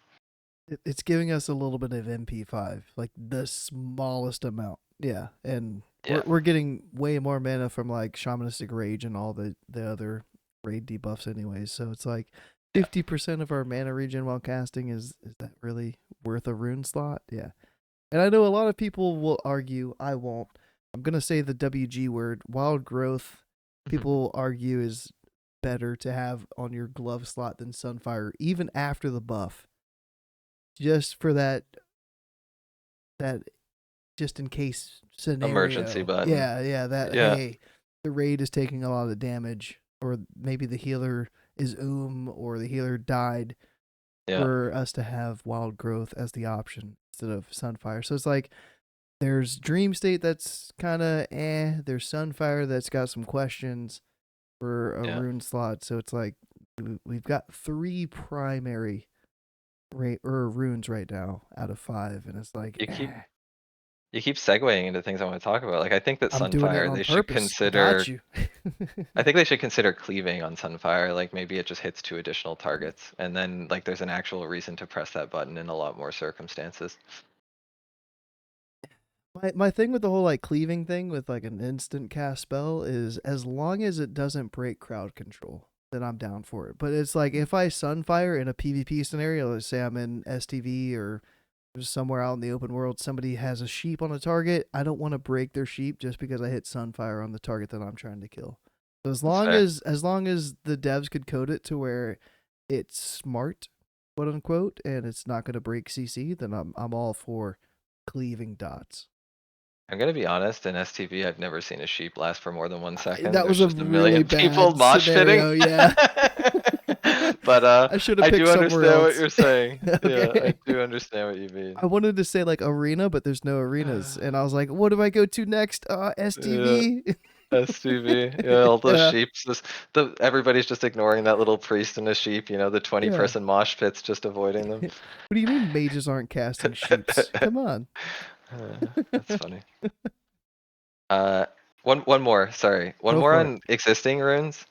It's giving us a little bit of MP5, like the smallest amount. Yeah, and Yeah. we're getting way more mana from like Shamanistic Rage and all the other raid debuffs anyways. So it's like Yeah. 50% of our mana regen while casting is that really worth a rune slot? Yeah. And I know a lot of people will argue, I won't. I'm going to say the WG word, wild growth. People argue is better to have on your glove slot than Sunfire even after the buff, just for that just in case Emergency scenario. button. Yeah, that Yeah. hey, the raid is taking a lot of damage, or maybe the healer is or the healer died, Yeah. for us to have wild growth as the option instead of Sunfire. So it's like there's Dream State that's kind of there's Sunfire that's got some questions for a Yeah. rune slot. So it's like we've got 3 primary runes right now out of 5, and it's like You keep segueing into things I want to talk about. Like I think that I'm doing it Sunfire on they should purpose. I got consider you. I think they should consider cleaving on Sunfire. Like maybe it just hits 2 additional targets, and then like there's an actual reason to press that button in a lot more circumstances. My thing with the whole like cleaving thing with like an instant cast spell is as long as it doesn't break crowd control, then I'm down for it. But it's like if I Sunfire in a PvP scenario, let's say I'm in STV or just somewhere out in the open world, somebody has a sheep on a target, I don't want to break their sheep just because I hit Sunfire on the target that I'm trying to kill. So That's fair. as long as the devs could code it to where it's smart, quote unquote, and it's not going to break CC, then I'm all for cleaving dots. I'm gonna be honest, in STV, I've never seen a sheep last for more than 1 second. That There's was a just a really million people bad mosh pitting. scenario. Yeah. But I should have I picked do somewhere understand what else. you're saying. Yeah, I Okay. do understand what you mean. I wanted to say like arena, but there's no arenas, and I was like, "What do I go to next? Yeah, STV." STV. Yeah, all those Yeah, sheep. Just everybody's just ignoring that little priest and a sheep. The 20 yeah. person mosh pits, just avoiding them. What do you mean mages aren't casting sheeps? Come on. That's funny. Uh, one more. Sorry, one Go more for it. on existing runes.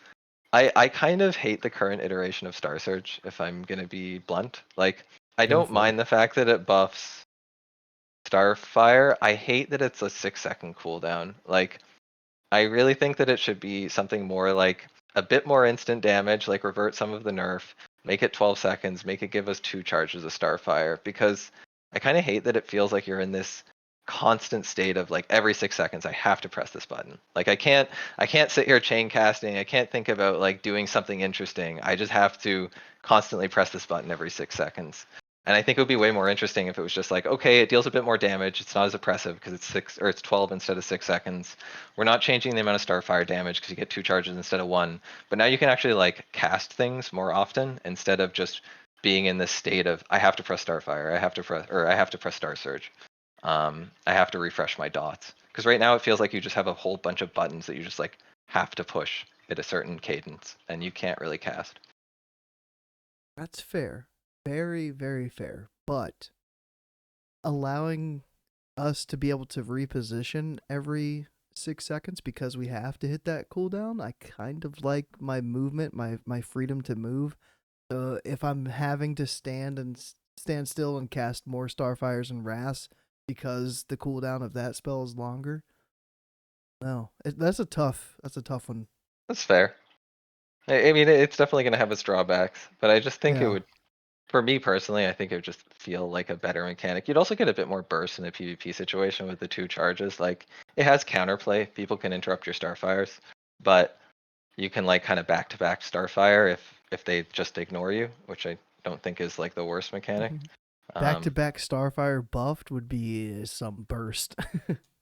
I kind of hate the current iteration of Star Surge, if I'm gonna be blunt. Like, I don't Painful. mind the fact that it buffs Starfire. I hate that it's a 6 second cooldown. Like, I really think that it should be something more like a bit more instant damage, like revert some of the nerf, make it 12 seconds, make it give us 2 charges of Starfire, because I kind of hate that it feels like you're in this constant state of like every 6 seconds I have to press this button. Like I can't sit here chain casting, I can't think about like doing something interesting. I just have to constantly press this button every 6 seconds. And I think it would be way more interesting if it was just like, okay, it deals a bit more damage. It's not as oppressive because it's 12 instead of 6 seconds. We're not changing the amount of Starfire damage because you get 2 charges instead of one. But now you can actually like cast things more often instead of just being in this state of I have to press Starfire, I have to press Star Surge. I have to refresh my dots. Because right now it feels like you just have a whole bunch of buttons that you just like have to push at a certain cadence and you can't really cast. That's fair. Very, very fair. But allowing us to be able to reposition every 6 seconds because we have to hit that cooldown, I kind of like my movement, my freedom to move. So if I'm having to stand still and cast more Starfires and Wraths because the cooldown of that spell is longer, no, that's a tough one. That's fair. I mean, it's definitely going to have its drawbacks, but I just think it Yeah, would, for me personally, I think it would just feel like a better mechanic. You'd also get a bit more burst in a PvP situation with the 2 charges. Like, it has counterplay. People can interrupt your Starfires, but you can like kind of back to back Starfire if they just ignore you, which I don't think is like the worst mechanic. Back to Um, back Starfire buffed would be some burst.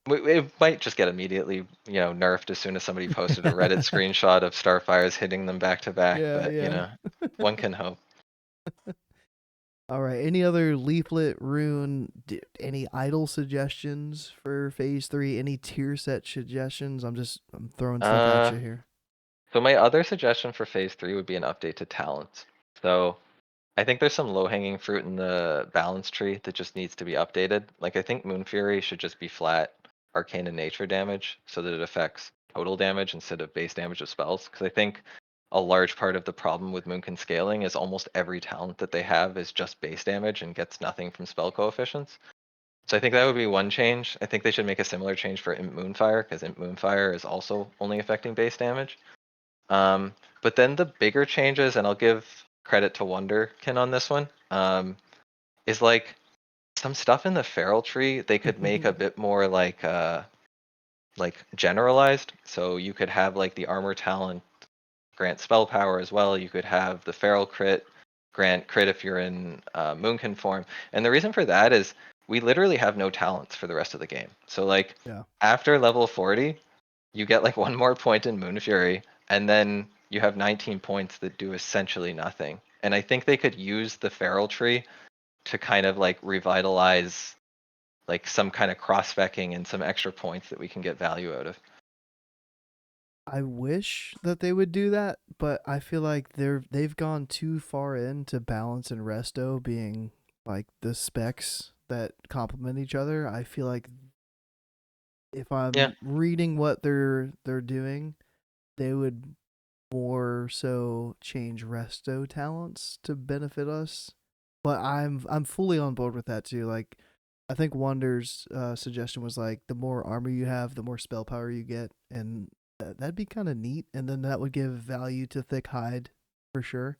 it might just get immediately, nerfed as soon as somebody posted a Reddit screenshot of Starfires hitting them back to back. Yeah, But yeah. one can hope. All right. Any other leaflet, rune, any idle suggestions for phase 3? Any tier set suggestions? I'm throwing stuff at Uh, you here. so my other suggestion for phase 3 would be an update to talents. So I think there's some low-hanging fruit in the balance tree that just needs to be updated. Like I think Moon Fury should just be flat Arcane and Nature damage so that it affects total damage instead of base damage of spells. Because I think a large part of the problem with Moonkin scaling is almost every talent that they have is just base damage and gets nothing from spell coefficients. So I think that would be one change. I think they should make a similar change for Imp Moonfire because Imp Moonfire is also only affecting base damage. But then the bigger changes, and I'll give credit to Wonderkin on this one, is like some stuff in the feral tree they could make a bit more like generalized. So you could have like the armor talent grant spell power as well. You could have the feral crit grant crit if you're in Moonkin form. And the reason for that is we literally have no talents for the rest of the game. So like Yeah. after level 40, you get like one more point in Moon Fury, and then you have 19 points that do essentially nothing. And I think they could use the feral tree to kind of like revitalize like some kind of cross-specking and some extra points that we can get value out of. I wish that they would do that, but I feel like they've gone too far into balance and resto being like the specs that complement each other. I feel like if Yeah, I'm reading what they're doing, they would more so change resto talents to benefit us. But I'm fully on board with that too. Like I think Wonder's suggestion was like the more armor you have, the more spell power you get, and that'd be kind of neat. And then that would give value to Thick Hide for sure.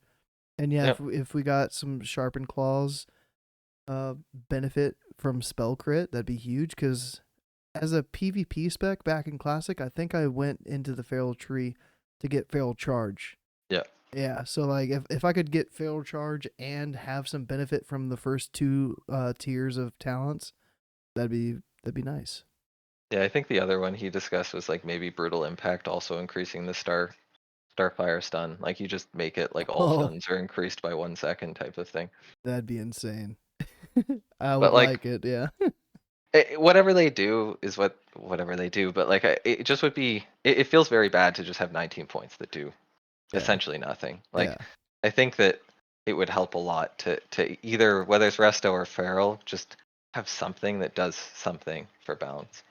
And yeah, yeah, if we got some Sharpened Claws benefit from spell crit, that'd be huge. Because as a PvP spec back in Classic, I think I went into the Feral Tree to get Feral Charge. yeah. Yeah, so like if I could get Feral Charge and have some benefit from the first two tiers of talents, that'd be nice. Yeah, I think the other one he discussed was like maybe brutal impact also increasing the starfire stun. Like you just make it like all Oh, stuns are increased by 1 second type of thing. that'd be insane. I But would like like it, yeah. whatever they do is whatever they do. But like it just would be it feels very bad to just have 19 points that do Yeah. essentially nothing. Yeah. Like I think that it would help a lot to either whether it's resto or feral just have something that does something for balance.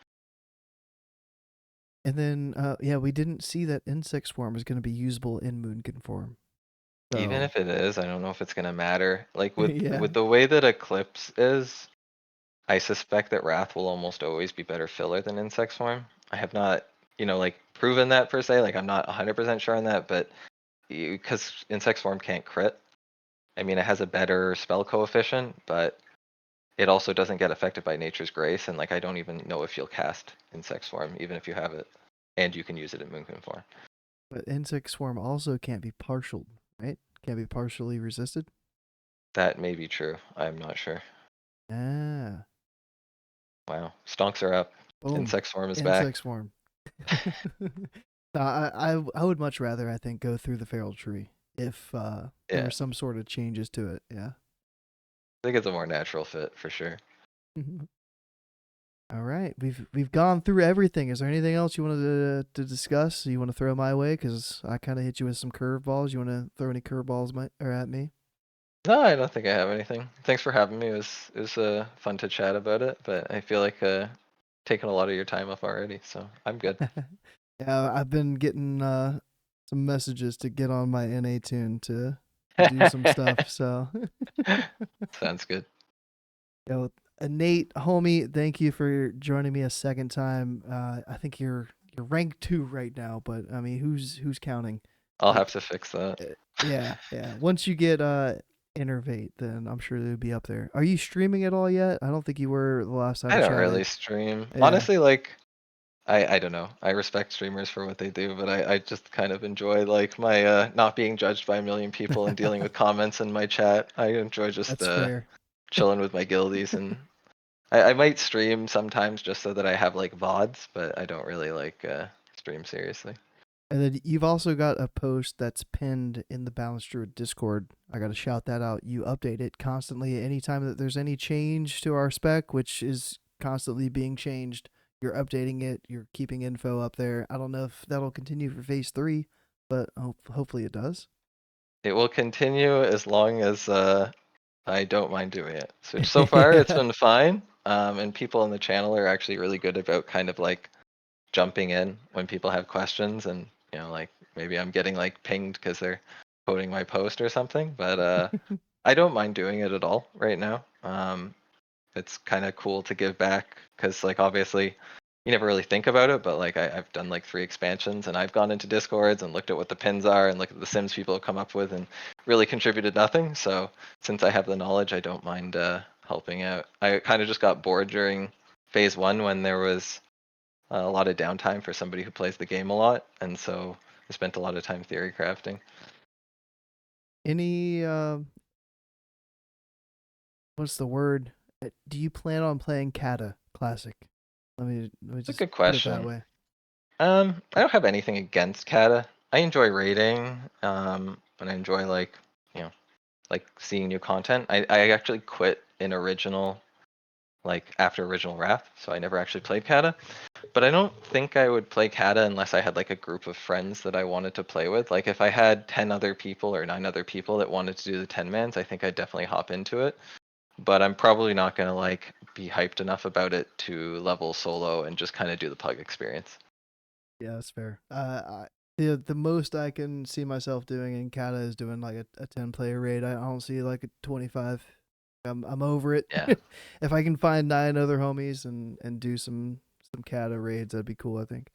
And then yeah, we didn't see that insect swarm is going to be usable in Moonkin form. Even So, if it is, I don't know if it's gonna matter. Like yeah. with the way that Eclipse is, I suspect that Wrath will almost always be better filler than Insect Swarm. I have not, like proven that per se. Like I'm not 100% sure on that, but because Insect Swarm can't crit, I mean it has a better spell coefficient, but it also doesn't get affected by Nature's Grace, and like I don't even know if you'll cast Insect Swarm even if you have it, and you can use it in Moonkin form. But insect swarm also can't be partialed, right? Can't be partially resisted. That may be true. I'm not sure. Ah, Wow, stonks are up. boom. Insect Swarm is back. Insect swarm. No, I would much rather I think go through the feral tree if there Yeah, were some sort of changes to it. Yeah. I think it's a more natural fit for sure. All right, we've gone through everything. Is there anything else you wanted to discuss? You want to throw my way? Because I kind of hit you with some curveballs. You want to throw any curveballs or at me? No, I don't think I have anything. Thanks for having me. It was fun to chat about it, but I feel like taking a lot of your time up already, so I'm good. Yeah, I've been getting some messages to get on my NA tune to do some stuff. So, Sounds good. yo, Innate, homie, thank you for joining me a second time. I think you're rank 2 right now, but I mean, who's counting? I'll It, have to fix that. yeah, yeah. Once you get Innervate, then I'm sure they'll be up there. Are you streaming at all yet? I don't think you were the last time I we don't really chatted. stream. Yeah. Honestly, like I don't know. I respect streamers for what they do, but I just kind of enjoy like my not being judged by a million people and dealing with comments in my chat. I enjoy just That's fair. chilling with my guildies, and I might stream sometimes just so that I have like VODs, but I don't really like stream seriously. And then you've also got a post that's pinned in the Balanced Druid Discord. I got to shout that out. You update it constantly. Anytime that there's any change to our spec, which is constantly being changed, you're updating it. You're keeping info up there. I don't know if that'll continue for phase 3, but hopefully it does. It will continue as long as I don't mind doing it. So far it's Yeah. been fine. And people in the channel are actually really good about kind of like jumping in when people have questions, and like maybe I'm getting like pinged because they're quoting my post or something. But I don't mind doing it at all right now. It's kind of cool to give back because like obviously you never really think about it, but like I've done like 3 expansions and I've gone into discords and looked at what the pins are and looked at the sims people have come up with and really contributed nothing. So since I have the knowledge, I don't mind helping out. I kind of just got bored during phase 1 when there was a lot of downtime for somebody who plays the game a lot, and so I spent a lot of time theory crafting. Any what's the word? Do you plan on playing Kata Classic? Let me It's a just good put it that question. way. I don't have anything against Kata. I enjoy raiding, and I enjoy like, you know, like seeing new content. I actually quit in original, like after original Wrath, so I never actually played Kata. But I don't think I would play Kata unless I had like a group of friends that I wanted to play with. Like if I had 10 other people or 9 other people that wanted to do the 10 mans, I think I'd definitely hop into it. But I'm probably not gonna like be hyped enough about it to level solo and just kind of do the pug experience. Yeah, that's fair. The most I can see myself doing in Kata is doing like a 10 player raid. I don't see like a 25. I'm over it. Yeah. If I can find 9 other homies and do some Kata raids, that'd be cool. I think.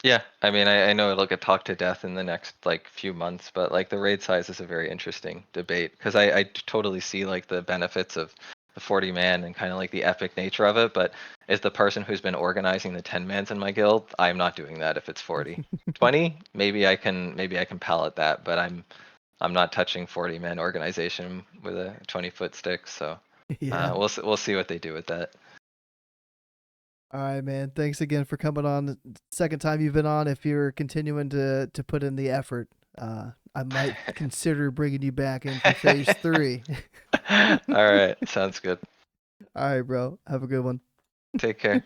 Yeah, I mean, I know it'll get talked to death in the next like few months, but like the raid size is a very interesting debate because I totally see like the benefits of the 40 man and kind of like the epic nature of it. But as the person who's been organizing the 10 mans in my guild, I'm not doing that if it's 40. 20, maybe I can palate that, but I'm not touching 40 man organization with a 20-foot stick. So Yeah. we'll see what they do with that. All right, man. Thanks again for coming on. Second time you've been on. If you're continuing to put in the effort, I might consider bringing you back in for phase 3. All right, sounds good. All right, bro. Have a good one. Take care.